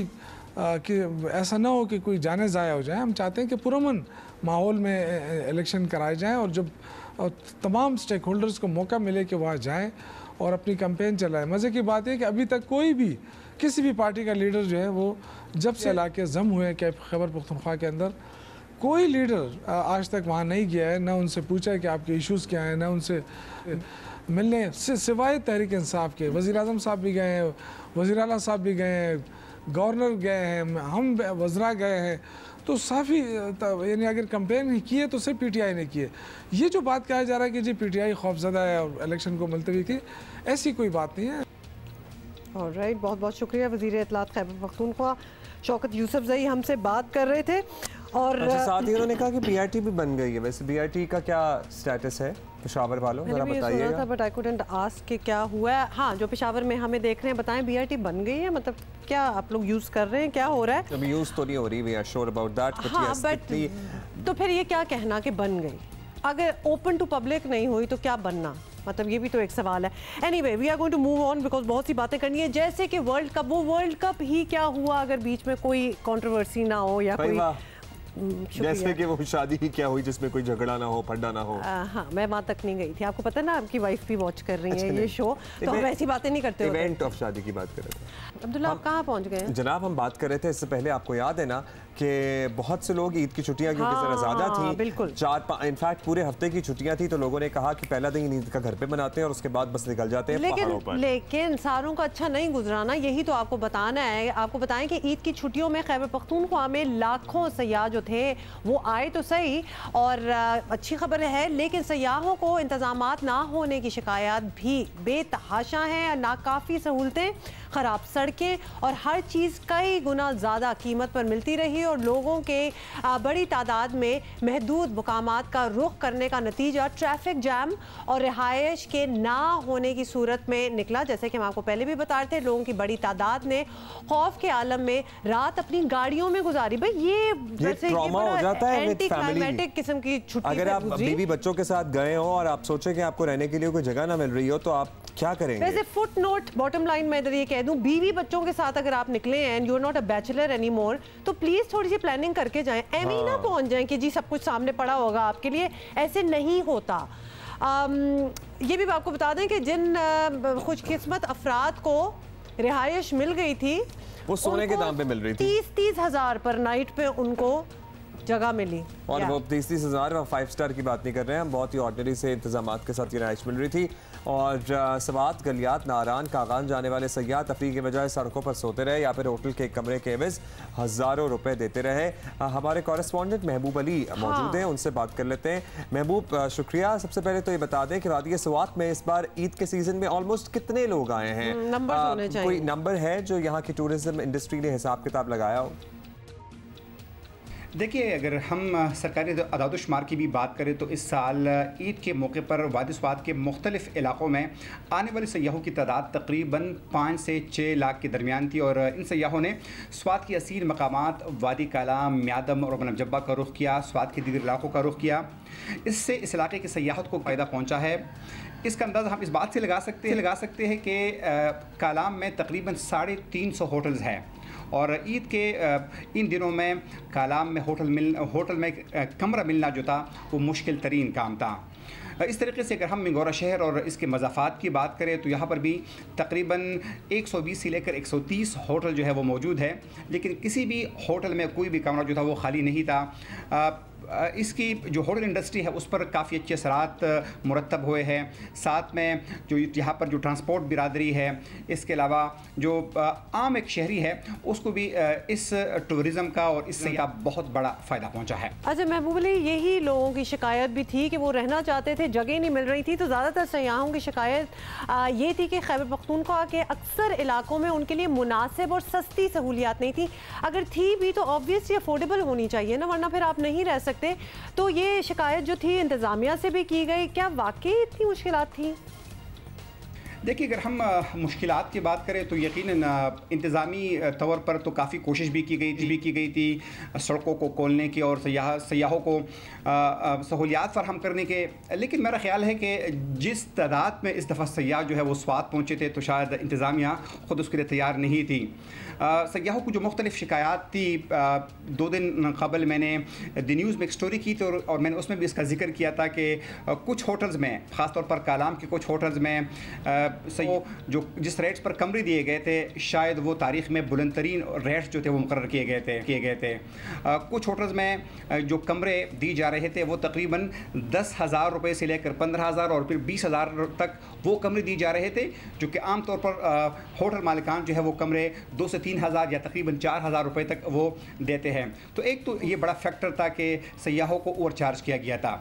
कि ऐसा ना हो कि कोई जाने ज़ाया हो जाए। हम चाहते हैं कि पुरअमन माहौल में इलेक्शन कराए जाएँ और जब तमाम स्टेक होल्डर्स को मौका मिले कि वहाँ जाएं और अपनी कैंपेन चलाएं। मज़े की बात है कि अभी तक कोई भी किसी भी पार्टी का लीडर जो है, वो जब से इलाके जम हुए हैं खैबर पख्तूनख्वा के अंदर, कोई लीडर आज तक वहाँ नहीं गया है, ना उनसे पूछा है कि आपके इश्यूज़ क्या हैं, ना उनसे मिलने सिवाय तहरीक इंसाफ के। वज़ीर आज़म साहब भी गए हैं, वज़ीर आला साहब भी गए हैं, गवर्नर गए हैं, हम वज़रा गए हैं। तो साफ़ी यानी अगर कंपेन किए तो सिर्फ PTI ने किए। ये जो बात कहा जा रहा है कि जी PTI खौफज़दा है और इलेक्शन को मुलतवी की, ऐसी कोई बात नहीं है। ऑलराइट, बहुत बहुत शुक्रिया। वज़ीर इत्तलात खैबर पख्तूनख्वा शौकत यूसुफजई हमसे बात कर रहे थे। और साथ ही उन्होंने कहा कि BRT भी बन गई है। वैसे BRT का क्या स्टेटस है पेशावर वालों, जरा बताइएगा। बट आई कुडंट आस्क कि क्या हुआ है। हाँ, जो पेशावर में हमें देख रहे हैं, बताएं BRT बन गई है, मतलब क्या आप लोग यूज़ कर रहे हैं, क्या हो रहा है? अभी यूज़ तो नहीं हो रही, we are sure about that. हाँ, बट तो फिर ये क्या कहना कि बन गई, अगर ओपन टू पब्लिक नहीं हुई तो क्या बनना, मतलब ये भी तो एक सवाल है। Anyway, we are going to move on because बहुत सी बातें करनी है। जैसे कि वर्ल्ड कप, वो वर्ल्ड कप ही क्या हुआ अगर बीच में कोई कंट्रोवर्सी ना हो या कोई जैसे कि वो शादी ही क्या हुई जिसमें कोई झगड़ा ना हो, फड्डा ना हो। हाँ, मैं वहाँ तक नहीं गई थी। आपको पता है ना, आपकी वाइफ भी वॉच कर रही है ये शो, तो हम ऐसी बातें नहीं करते। इवेंट ऑफ शादी की बात कर रहे थे। अब्दुल्ला, आप कहाँ पहुँच गए? जनाब, हम बात कर रहे थे इससे पहले, आपको याद है ना कि बहुत से लोग ईद की छुट्टियां क्योंकि ज़रा ज़्यादा थी, बिल्कुल इनफैक्ट पूरे हफ्ते की छुट्टियां थी, तो लोगों ने कहा कि पहला दिन ईद का घर पे बनाते हैं और उसके बाद बस निकल जाते हैं पहाड़ों पर। लेकिन सारों का अच्छा नहीं गुजरा ना, यही तो आपको बताना है। आपको बताएं कि ईद की छुट्टियों में खैबर पख्तूनख्वा में लाखों सयाह जो थे वो आए तो सही, और अच्छी खबर है, लेकिन सयाहों को इंतजामात ना होने की शिकायत भी बेतहाशा हैं। नाकाफ़ी सहूलतें, ख़राब सड़कें और हर चीज़ कई गुना ज़्यादा कीमत पर मिलती रही, और लोगों के बड़ी तादाद में महदूद मुकामात का रुख करने का नतीजा ट्रैफिक जैम और रिहाइश के ना होने की सूरत में निकला। जैसे कि हम आपको पहले भी बता रहे थे, लोगों की बड़ी तादाद ने खौफ के आलम में रात अपनी गाड़ियों में गुजारी। भाई ये ट्रॉमा हो जाता है विद फैमिली किस्म की छुट्टी। अगर आप बीवी बच्चों के साथ गए हो और आप सोचे कि आपको रहने के लिए कोई जगह ना मिल रही हो, तो आप क्या करेंगे? वैसे फुट नोट बॉटम लाइन में इधर ये कह दूं, बीवी बच्चों के साथ अगर आप निकले हैं, you are not a bachelor any more, तो प्लीज थोड़ी सी प्लानिंग करके जाएं। एम ही ना पहुंच जाएं कि जी सब कुछ सामने पड़ा होगा आपके लिए, ऐसे नहीं होता। ये भी आपको बता दें कि जिन खुशकिस्मत अफराद को रिहाइश मिल गई थी, वो सोने के दाम पे मिल रही थी। 30-30 हज़ार पर नाइट पे उनको जगह मिली, और वो 30-30 हज़ार 5 स्टार की बात नहीं कर रहे हैं हम, बहुत ही ऑर्डिनरी से इंतजामात के साथ ये रिहाइश मिल रही थी। और सवात, गलियात, नारान, कागान जाने वाले सयाह तफरीह के बजाय सड़कों पर सोते रहे या फिर होटल के कमरे के एवज हज़ारों रुपए देते रहे। हमारे कॉरेस्पॉन्डेंट महबूब अली मौजूद हैं, उनसे बात कर लेते हैं। महबूब, शुक्रिया। सबसे पहले तो ये बता दें कि वादिया सवात में इस बार ईद के सीजन में ऑलमोस्ट कितने लोग आए हैं? कोई नंबर है जो यहाँ की टूरिज्म इंडस्ट्री ने हिसाब किताब लगाया हो? देखिए, अगर हम सरकारी अदाद-ओ-शुमार की भी बात करें तो इस साल ईद के मौके पर वादी स्वात के मुख्तलिफ इलाकों में आने वाले सयाहों की तादाद तकरीबन 5 से 6 लाख के दरमियान थी और इन सयाहों ने स्वात के असीर मकामात वादी कालाम, म्यादम और मनम जब्बा का रुख किया, स्वात के दीगर इलाकों का रुख किया। इससे इस इलाके की सयाहत को फ़ायदा पहुँचा है। इसका अंदाज़ा हम इस बात से लगा सकते हैं कि कालाम में तकरीबन 350 होटल्स हैं और ईद के इन दिनों में कालाम में होटल में कमरा मिलना जो था वो मुश्किल तरीन काम था। इस तरीके से अगर हम मिंगोरा शहर और इसके मज़ाफ़ात की बात करें तो यहाँ पर भी तकरीबन 120 से लेकर 130 होटल जो है वो मौजूद है, लेकिन किसी भी होटल में कोई भी कमरा जो था वो खाली नहीं था। इसकी जो होटल इंडस्ट्री है उस पर काफ़ी अच्छे असरात मुरतब हुए हैं। साथ में जो यहाँ पर जो ट्रांसपोर्ट बिरादरी है, इसके अलावा जो आम एक शहरी है उसको भी इस टूरिज़म का और इससे का बहुत बड़ा फ़ायदा पहुँचा है। अच्छा महबूब अली, यही लोगों की शिकायत भी थी कि वो रहना चाहते थे, जगह नहीं मिल रही थी, तो ज़्यादातर सयाहों की शिकायत ये थी कि खैबर पख्तूनख्वा के अक्सर इलाकों में उनके लिए मुनासिब और सस्ती सहूलियात नहीं थी। अगर थी भी तो ऑब्वियसली अफोर्डेबल होनी चाहिए ना, वरना फिर आप नहीं रह सकते। तो ये शिकायत जो थी इंतज़ामिया से भी की गई, क्या वाकई इतनी मुश्किलात थी? देखिए, अगर हम मुश्किलात की बात करें तो यकीनन इंतज़ामी तौर पर तो काफ़ी कोशिश भी की गई थी सड़कों को खोलने की और सयाहों को सहूलियात फराहम करने के, लेकिन मेरा ख्याल है कि जिस तादाद में इस दफ़ा सयाह जो है वो स्वात पहुँचे थे तो शायद इंतज़ामिया ख़ुद उसके लिए तैयार नहीं थी। सयाहों को जो मुख्तलिफ शिकायत थी, 2 दिन कबल मैंने द न्यूज़ में एक स्टोरी की थी और मैंने उसमें भी इसका जिक्र किया था कि कुछ होटल्स में, ख़ासतौर पर कालाम के कुछ होटल्स में जो जिस रेट्स पर कमरे दिए गए थे शायद वो तारीख़ में बुलंद तरीन रेट्स जो थे वो मुकर्रर किए गए थे। कुछ होटल्स में जो कमरे दिए जा रहे थे वो तकरीबन 10,000 रुपये से लेकर 15,000 और फिर 20,000 तक वो कमरे दिए जा रहे थे, जो कि आम तौर पर होटल मालिकान जो है वो कमरे 2 से 3,000 या तकरीबन 4,000 रुपये तक वो देते हैं। तो एक तो ये बड़ा फैक्टर था कि सयाहों को ओवर चार्ज किया गया था।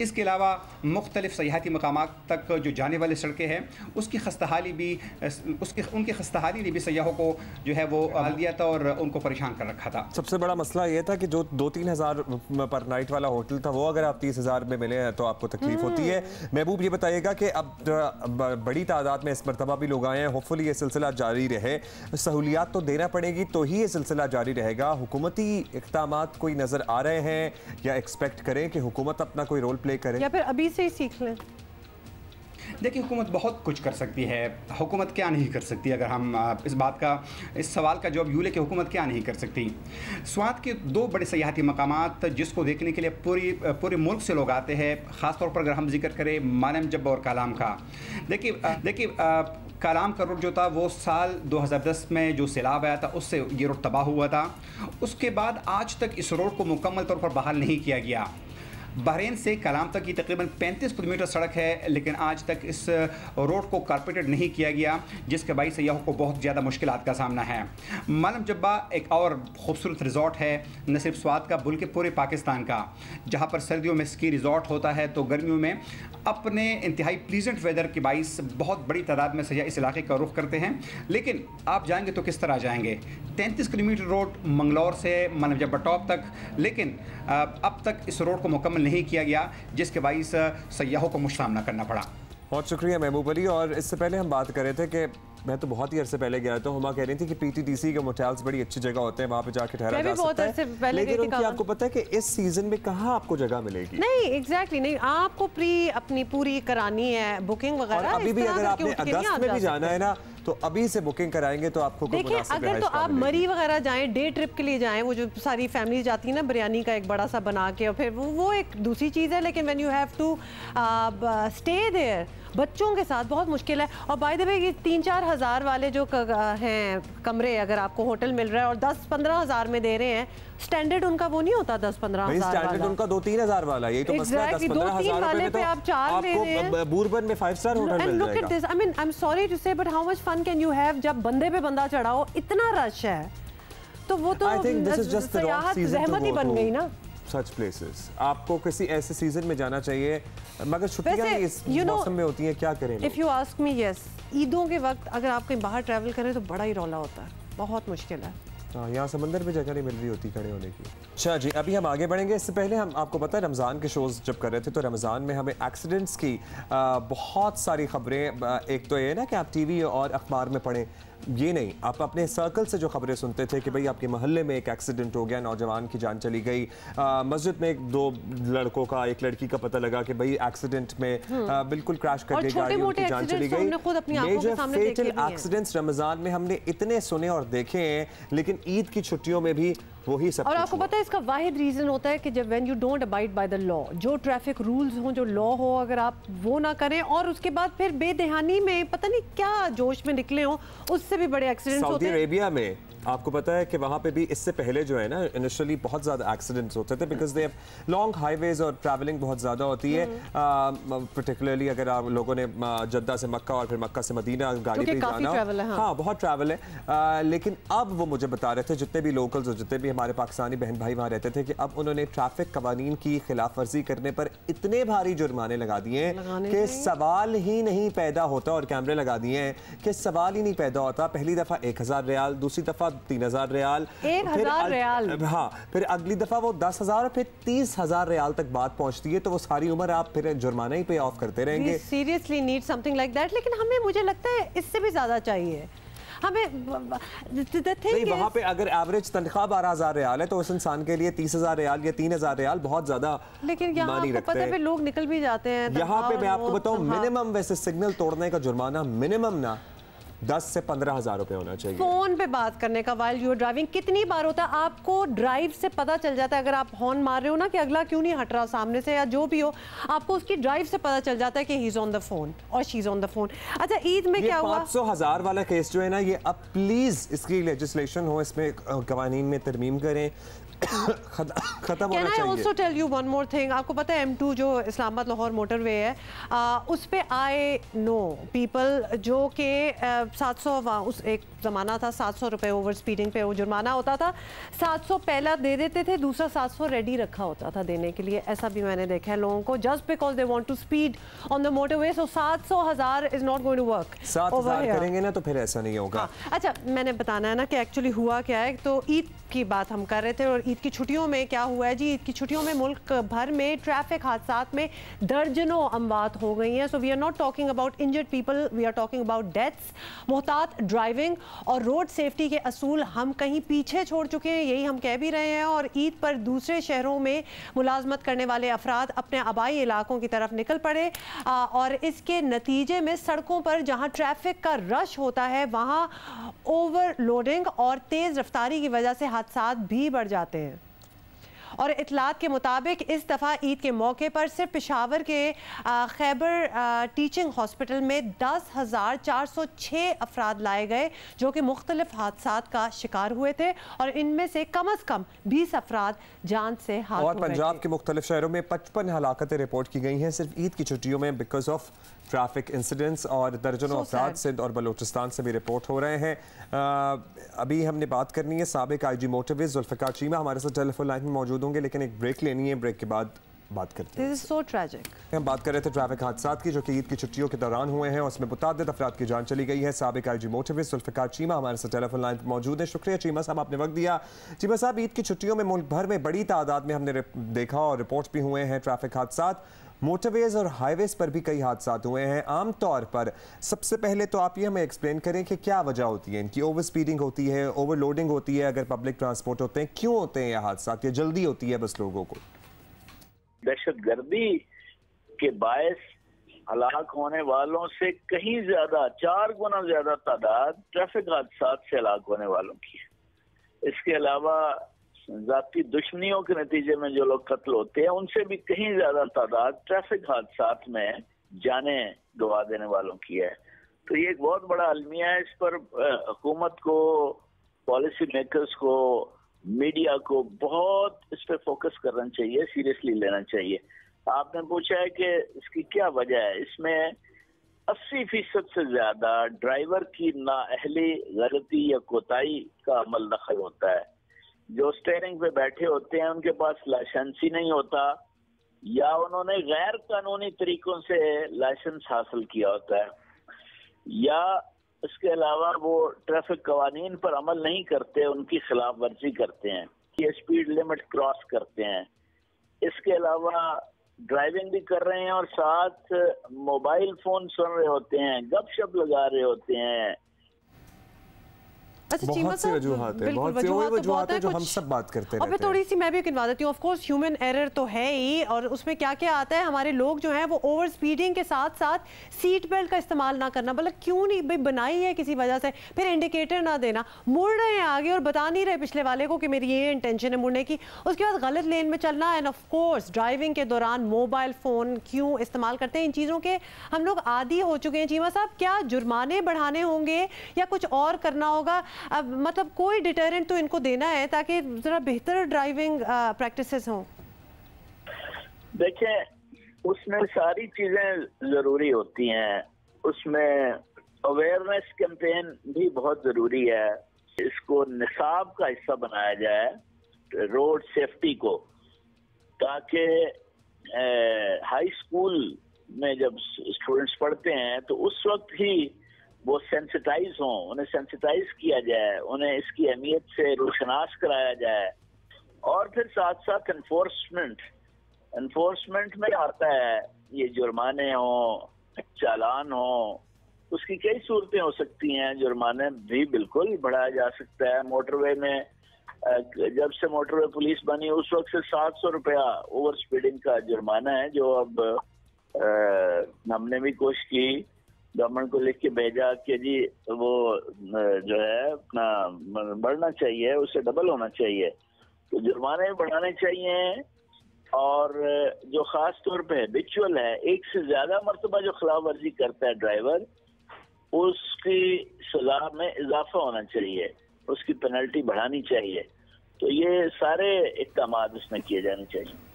इसके अलावा मुख्तलिफ सयाहती मकामात तक जो जाने वाली सड़कें हैं उसकी खस्ताहाली भी उनकी खस्ताहाली ने भी सयाहों को जो है वो डाल दिया था और उनको परेशान कर रखा था। सबसे बड़ा मसला ये था कि जो 2-3 हज़ार पर नाइट वाला होटल था वो अगर आप 30,000 में मिले हैं तो आपको तकलीफ होती है। महबूब, ये बताइएगा कि अब बड़ी तादाद में इस मरतबा भी लोग आए हैं, होपफुली ये सिलसिला जारी रहे, सहूलियात तो देना पड़ेगी तो ही ये सिलसिला जारी रहेगा। हुकूमती इक़दामात कोई नज़र आ रहे हैं या एक्सपेक्ट करें कि हुकूमत अपना कोई रोल प्ले करे, या फिर अभी से ही सीख लें? देखिए, हुकूमत बहुत कुछ कर सकती है। हुकूमत क्या नहीं कर सकती? अगर हम इस सवाल का जवाब यूँ ले कि हुकूमत क्या नहीं कर सकती। स्वात के 2 बड़े सयाहती मकामात जिसको देखने के लिए पूरे मुल्क से लोग आते हैं, ख़ास तौर पर अगर हम जिक्र करें मनम जब्बा और कालाम का। देखिए कालाम का रुट जो था वो साल 2010 में जो सैलाब आया था उससे ये रुट तबाह हुआ था। उसके बाद आज तक इस रोड को मुकम्मल तौर पर बहाल नहीं किया गया। बहरीन से कालाम तक की तकरीबन 35 किलोमीटर सड़क है, लेकिन आज तक इस रोड को कारपेटेड नहीं किया गया, जिसके बाई सयाहों को बहुत ज़्यादा मुश्किलात का सामना है। मनम जब्बा एक और ख़ूबसूरत रिजॉर्ट है, न सिर्फ स्वात का बल्कि पूरे पाकिस्तान का, जहाँ पर सर्दियों में स्की रिजॉर्ट होता है तो गर्मियों में अपने इंतहाई प्लीजेंट वेदर के बाइस बहुत बड़ी तादाद में सयाह इस इलाके का रुख करते हैं। लेकिन आप जाएंगे तो किस तरह जाएंगे? 33 किलोमीटर रोड मंगलौर से मनम जब्बा टॉप तक, लेकिन अब तक इस रोड को मुकम्मल नहीं किया गया, जिसके बाइस सयाहों को मुश्किल सामना करना पड़ा। बहुत शुक्रिया महबूब अली। और इससे पहले हम बात कर रहे थे कि मैं तो बहुत ही अरसे पहले गया था, हुमा कह रही थी कि पीटीडीसी के मोटेल्स बड़ी अच्छी जगह होते हैं, वहाँ पे जाके ठहरा जा सकता है, लेकिन उनकी आपको पता है कि इस सीजन में कहाँ आपको जगह मिलेगी? नहीं, एग्जैक्टली नहीं, आपको अपनी पूरी करानी है बुकिंग वगैरह। अभी भी अगर आपने अगस्त में भी जाना है ना तो अभी से बुकिंग कराएंगे तो आपको देखिए, अगर तो आप मरी वगैरह जाएं, डे ट्रिप के लिए जाएं, वो जो सारी फैमिली जाती है ना बिरयानी का एक बड़ा सा बना के, और फिर वो एक दूसरी चीज़ है, लेकिन when you have to stay there बच्चों के साथ बहुत मुश्किल है। और बाय द वे ये 3-4 हज़ार वाले जो हैं कमरे अगर आपको होटल मिल रहा है और 10-15 हज़ार में दे रहे हैं, स्टैंडर्ड उनका वो नहीं होता 10-15 हज़ार स्टैंडर्ड उनका 2-3 हज़ार वाला, यही तो मसला है। 10-15 हज़ार वाले पे आप 4 ले रहे हैं, बूरबन में 5 स्टार होटल मिल जाएगा। I mean I am sorry to say, but how much fun can you have जब बंदे पे बंदा चढ़ा हो, इतना रश है, तो वो तो सयाहत रहमत ही बन गई ना। सच प्लेसेस आपको किसी ऐसे सीजन में जाना चाहिए, मगर छुट्टियां इस मौसम में होती हैं, क्या करें? If you ask me, yes, ईदों के वक्त अगर आप कहीं बाहर ट्रैवल करें तो बड़ा ही रौला होता है, बहुत मुश्किल है। यहाँ समंदर में जगह नहीं मिल रही होती खड़े होने की। अच्छा जी, अभी हम आगे बढ़ेंगे। इससे पहले हम आपको पता है रमज़ान के शोज़ जब कर रहे थे तो रमज़ान में हमें एक्सीडेंट्स की बहुत सारी खबरें, एक तो ये ना कि आप टीवी और अखबार में पढ़ें, ये नहीं, आप अपने सर्कल से जो खबरें सुनते थे कि भाई आपके मोहल्ले में एक एक्सीडेंट हो गया, नौजवान की जान चली गई, मस्जिद में एक दो लड़कों का एक लड़की का पता लगा कि भाई एक्सीडेंट में बिल्कुल क्रैश कर गई गाड़ी, उनकी जान चली गई। मेजर फेटल एक्सीडेंट्स रमज़ान में हमने इतने सुने और देखे हैं, लेकिन ईद की छुट्टियों में भी वही सब। और आपको पता है इसका वाहिद रीजन होता है कि जब when you don't abide by the law, जो ट्रैफिक रूल्स हो, जो लॉ हो, अगर आप वो ना करें और उसके बाद फिर बेदहानी में पता नहीं क्या जोश में निकले हो, उससे भी बड़े एक्सीडेंट्स होते हैं। सऊदी अरेबिया में आपको पता है कि वहाँ पे भी इससे पहले जो है ना इनिशियली बहुत ज़्यादा एक्सीडेंट्स होते थे बिकॉज दे लॉन्ग हाईवेज और ट्रैवलिंग बहुत ज़्यादा होती है। पर्टिकुलरली अगर आप लोगों ने जद्दा से मक्का और फिर मक्का से मदीना गाड़ी पे जाना, हाँ बहुत ट्रैवल है। लेकिन अब वो मुझे बता रहे थे जितने भी लोकल्स और जितने भी हमारे पाकिस्तानी बहन भाई वहाँ रहते थे कि अब उन्होंने ट्रैफिक कवानीन की खिलाफ वर्जी करने पर इतने भारी जुर्माने लगा दिए हैं कि सवाल ही नहीं पैदा होता, और कैमरे लगा दिए हैं कि सवाल ही नहीं पैदा होता। पहली दफ़ा 1000 रियाल, दूसरी दफ़ा 3000 रियाल, 1000 रियाल, हाँ फिर अगली दफा वो 10,000 और फिर 30,000 रियाल तक बात पहुंचती है, तो वो सारी उम्र आप फिर जुर्माना ही पे ऑफ करते रहेंगे। Seriously need something like that, लेकिन हमें मुझे लगता है इससे भी ज्यादा चाहिए हमें। नहीं, वहाँ पे अगर एवरेज तनख्वाह 12,000 रियाल है तो उस इंसान के लिए 30,000 रियाल या 3,000 रियाल बहुत ज्यादा, लेकिन यहाँ आपको पता है लोग निकल भी जाते हैं। यहाँ पे मैं आपको बताऊँ मिनिमम वैसे सिग्नल तोड़ने का जुर्माना मिनिमम ना 10 से 15,000 रुपए होना चाहिए। फोन पे बात करने का वाइल यू आर ड्राइविंग कितनी बार होता है, आपको ड्राइव से पता चल जाता है, अगर आप हॉर्न मार रहे हो ना कि अगला क्यों नहीं हट रहा सामने से या जो भी हो, आपको उसकी ड्राइव से पता चल जाता है कि he is on the phone और she is on the phone. अच्छा, ईद में क्या हुआ? 500,000 वाला केस जो है ना, ये अब प्लीज इसकी लेजिस्लेशन हो, इसमें कवानीन में तरमीम करें, खत्म होना चाहिए। also tell you one more thing, आपको पता है M2 जो इस्लामाबाद लाहौर मोटरवे है, उस पे आई नो पीपल जो कि 700 उस एक ज़माना था 700 रुपये ओवर स्पीडिंग पे वो जुर्माना होता था, 700 पहला दे देते थे, दूसरा 700 रेडी रखा होता था देने के लिए। ऐसा भी मैंने देखा है लोगों को, just because they want to speed on the motorway. So 700,000 is not going to work. 7,000 करेंगे ना तो फिर ऐसा नहीं होगा। अच्छा, मैंने बताना है ना कि एक्चुअली हुआ क्या है। तो ईद की बात हम कर रहे थे और ईद की छुट्टियों में क्या हुआ है जी, ईद की छुट्टियों में मुल्क भर में ट्रैफिक हादसात में दर्जनों अमवात हो गई हैं। So we are not talking about injured people, we are talking about deaths. मोहतात ड्राइविंग और रोड सेफ्टी के असूल हम कहीं पीछे छोड़ चुके हैं, यही हम कह भी रहे हैं। और ईद पर दूसरे शहरों में मुलाजमत करने वाले अफराद अपने आबाई इलाकों की तरफ निकल पड़े और इसके नतीजे में सड़कों पर जहां ट्रैफिक का रश होता है वहां ओवरलोडिंग और तेज़ रफ्तारी की वजह से हादसात भी बढ़ जाते हैं। और इतलात के मुताबिक इस दफ़ा ईद के मौके पर सिर्फ पेशावर के खैबर टीचिंग हॉस्पिटल में 10,406 अफराद लाए गए जो कि मुख्तलिफ हादसात का शिकार हुए थे और इनमें से कम अज़ कम 20 अफराद जान से हाथ और पंजाब के मुख्तलिफ शहरों में 55 हलाकतें रिपोर्ट की गई हैं सिर्फ ईद की छुट्टियों में बिकॉज ऑफ ट्रैफिक इंसिडेंट्स, और दर्जनों अफराद सिंध और बलूचिस्तान से भी रिपोर्ट हो रहे हैं। अभी हमने बात करनी है साबिक IG मोटरवेज जुल्फ़िकार चीमा हमारे साथ टेलीफोन लाइन में मौजूद होंगे, लेकिन एक ब्रेक लेनी है, ब्रेक के बाद बात करते हैं। so tragic. हम बात कर रहे थे ट्रैफिक हादसात की जो कि ईद की छुट्टियों के दौरान हुए हैं, उसमें मुतादिद अफराद की जान चली गई है। साबिक IG मोटरवेज जुल्फ़िकार चीमा हमारे साथ टेलीफोन लाइन पर मौजूद है। शुक्रिया चीमा साहब, आपने वक्त दिया। चीमा साहब, ईद की छुट्टियों में मुल्क भर में बड़ी तादाद में हमने देखा और रिपोर्ट्स भी हुए हैं ट्रैफिक हादसात, मोटरवेज और हाईवेज पर भी कई हादसात हुए हैं। आम तौर पर सबसे पहले तो आप ये हमें एक्सप्लेन करें कि क्या वजह होती है इनकी? ओवर स्पीडिंग होती है, ओवरलोडिंग होती है अगर पब्लिक ट्रांसपोर्ट होते हैं, क्यों होते हैं ये हादसात, या जल्दी होती है बस लोगों को? दहशतगर्दी के बायस हलाक होने वालों से कहीं ज्यादा, 4 गुना ज्यादा तादाद ट्रैफिक हादसात से हलाक होने वालों की है। इसके अलावा जाती दुश्मनियों के नतीजे में जो लोग कत्ल होते हैं उनसे भी कहीं ज्यादा तादाद ट्रैफिक हादसात में जाने गवा देने वालों की है। तो ये एक बहुत बड़ा अलमिया है। इस पर हुकूमत को, पॉलिसी मेकर्स को, मीडिया को बहुत इस पर फोकस करना चाहिए, सीरियसली लेना चाहिए। आपने पूछा है कि इसकी क्या वजह है। इसमें 80% से ज्यादा ड्राइवर की नाअहली, गलती या कोताही का अमल दखल होता है। जो स्टीयरिंग पे बैठे होते हैं उनके पास लाइसेंस ही नहीं होता, या उन्होंने गैर कानूनी तरीकों से लाइसेंस हासिल किया होता है, या इसके अलावा वो ट्रैफिक कवानीन पर अमल नहीं करते, उनकी खिलाफ वर्जी करते हैं, ये स्पीड लिमिट क्रॉस करते हैं। इसके अलावा ड्राइविंग भी कर रहे हैं और साथ मोबाइल फोन सुन रहे होते हैं, गपशप लगा रहे होते हैं। अच्छा, बहुत सी वजूहात है, बहुत सी वजूहात है जो हम सब बात करते रहते हैं। और थोड़ी सी मैं भी गिनवा देती हूँ। ऑफ कोर्स ह्यूमन एरर तो है ही, और उसमें क्या क्या आता है, हमारे लोग जो हैं वो ओवर स्पीडिंग के साथ साथ सीट बेल्ट का इस्तेमाल ना करना। मतलब क्यों नहीं भाई, बनाई है किसी वजह से, फिर इंडिकेटर ना देना, मुड़ रहे हैं आगे और बता नहीं रहे पिछले वाले को कि मेरी ये इंटेंशन है मुड़ने की, उसके बाद गलत लेन में चलना। एंड ऑफ कोर्स ड्राइविंग के दौरान मोबाइल फ़ोन क्यों इस्तेमाल करते हैं, इन चीज़ों के हम लोग आदी हो चुके हैं। चीमा साहब, क्या जुर्माने बढ़ाने होंगे या कुछ और करना होगा? अब मतलब कोई डिटरेंट तो इनको देना है ताकि जरा बेहतर ड्राइविंग प्रैक्टिसेस हों। देखिए, उसमें सारी चीजें जरूरी होती हैं, उसमें अवेयरनेस कैंपेन भी बहुत जरूरी है। इसको निसाब का हिस्सा बनाया जाए रोड सेफ्टी को, ताकि हाई स्कूल में जब स्टूडेंट्स पढ़ते हैं तो उस वक्त ही वो सेंसिटाइज हों, उन्हें सेंसिटाइज किया जाए, उन्हें इसकी अहमियत से रोशनास कराया जाए। और फिर साथ साथ एनफोर्समेंट में आता है ये जुर्माने हों, चालान हों, उसकी कई सूरतें हो सकती हैं। जुर्माने भी बिल्कुल बढ़ाया जा सकता है। मोटरवे में जब से मोटरवे पुलिस बनी उस वक्त से 700 रुपया ओवर स्पीडिंग का जुर्माना है, जो अब हमने भी कोशिश की, गवर्नमेंट को लिख के भेजा कि जी वो जो है अपना बढ़ना चाहिए, उससे डबल होना चाहिए। तो जुर्माने भी बढ़ाने चाहिए। और जो खास तौर पे हैबिचुअल है, एक से ज्यादा मरतबा जो खिलाफ वर्जी करता है ड्राइवर, उसकी सजा में इजाफा होना चाहिए, उसकी पेनल्टी बढ़ानी चाहिए। तो ये सारे इक़दाम इसमें किए जाने चाहिए।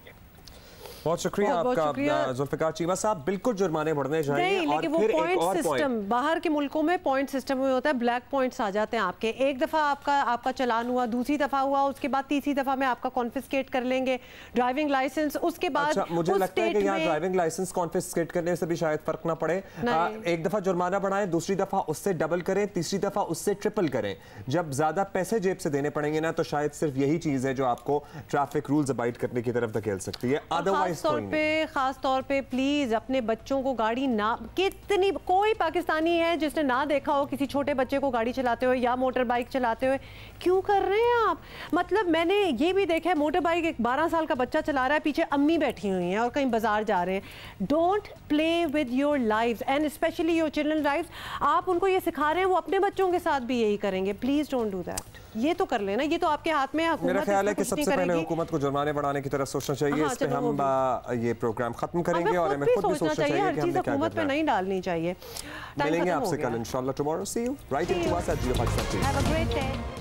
बहुत शुक्रिया आपका जुल्फिकार चीमा साहब। बिल्कुल जुर्माने बढ़ने चाहिए। लेकिन वो पॉइंट सिस्टम बाहर के मुल्कों में पॉइंट सिस्टम में होता है, ब्लैक पॉइंट्स आ जाते हैं आपके। एक दफ़ा आपका चलान हुआ, दूसरी दफ़ा हुआ, उसके बाद तीसरी दफ़ा में आपका कॉन्फिस्केट कर लेंगे ड्राइविंग लाइसेंस। उसके बाद मुझे लगता है कि यहाँ ड्राइविंग लाइसेंस कॉन्फिस्केट करने से भी शायद फर्क ना पड़े। एक दफ़ा जुर्माना बढ़ाएं, दूसरी दफ़ा उससे डबल करें, तीसरी दफ़ा उससे ट्रिपल करें। जब ज़्यादा पैसे जेब से देने पड़ेंगे ना, तो शायद सिर्फ यही चीज़ है जो आपको ट्रैफिक रूल्स अबाइड करने की तरफ धकेल सकती है। अदरवाइज खास तौर पे प्लीज अपने बच्चों को गाड़ी ना, कितनी कोई पाकिस्तानी है जिसने ना देखा हो किसी छोटे बच्चे को गाड़ी चलाते हुए या मोटर बाइक चलाते हुए? क्यों कर रहे हैं आप? मतलब मैंने ये भी देखा है, मोटर बाइक एक 12 साल का बच्चा चला रहा है, पीछे अम्मी बैठी हुई हैं और कहीं बाजार जा रहे हैं। Don't play with your lives and specially your children lives. आप उनको ये सिखा रहे हैं, वो अपने बच्चों के साथ भी यही करेंगे। Please don't do that. ये तो कर लेना, ये तो आपके हाथ में है। मेरा ख्याल है कि सबसे पहले हुकूमत को जुर्माने बढ़ाने की तरफ सोचना चाहिए। हाँ, इस पे हम ये प्रोग्राम खत्म करेंगे और हमें खुद भी सोचना चाहिए हर चीज हुकूमत पे नहीं डालनी चाहिए। मिलेंगे आपसे कल इंशाल्लाह। Tomorrow see you write in to us at Geo Pakistan. Have a great day.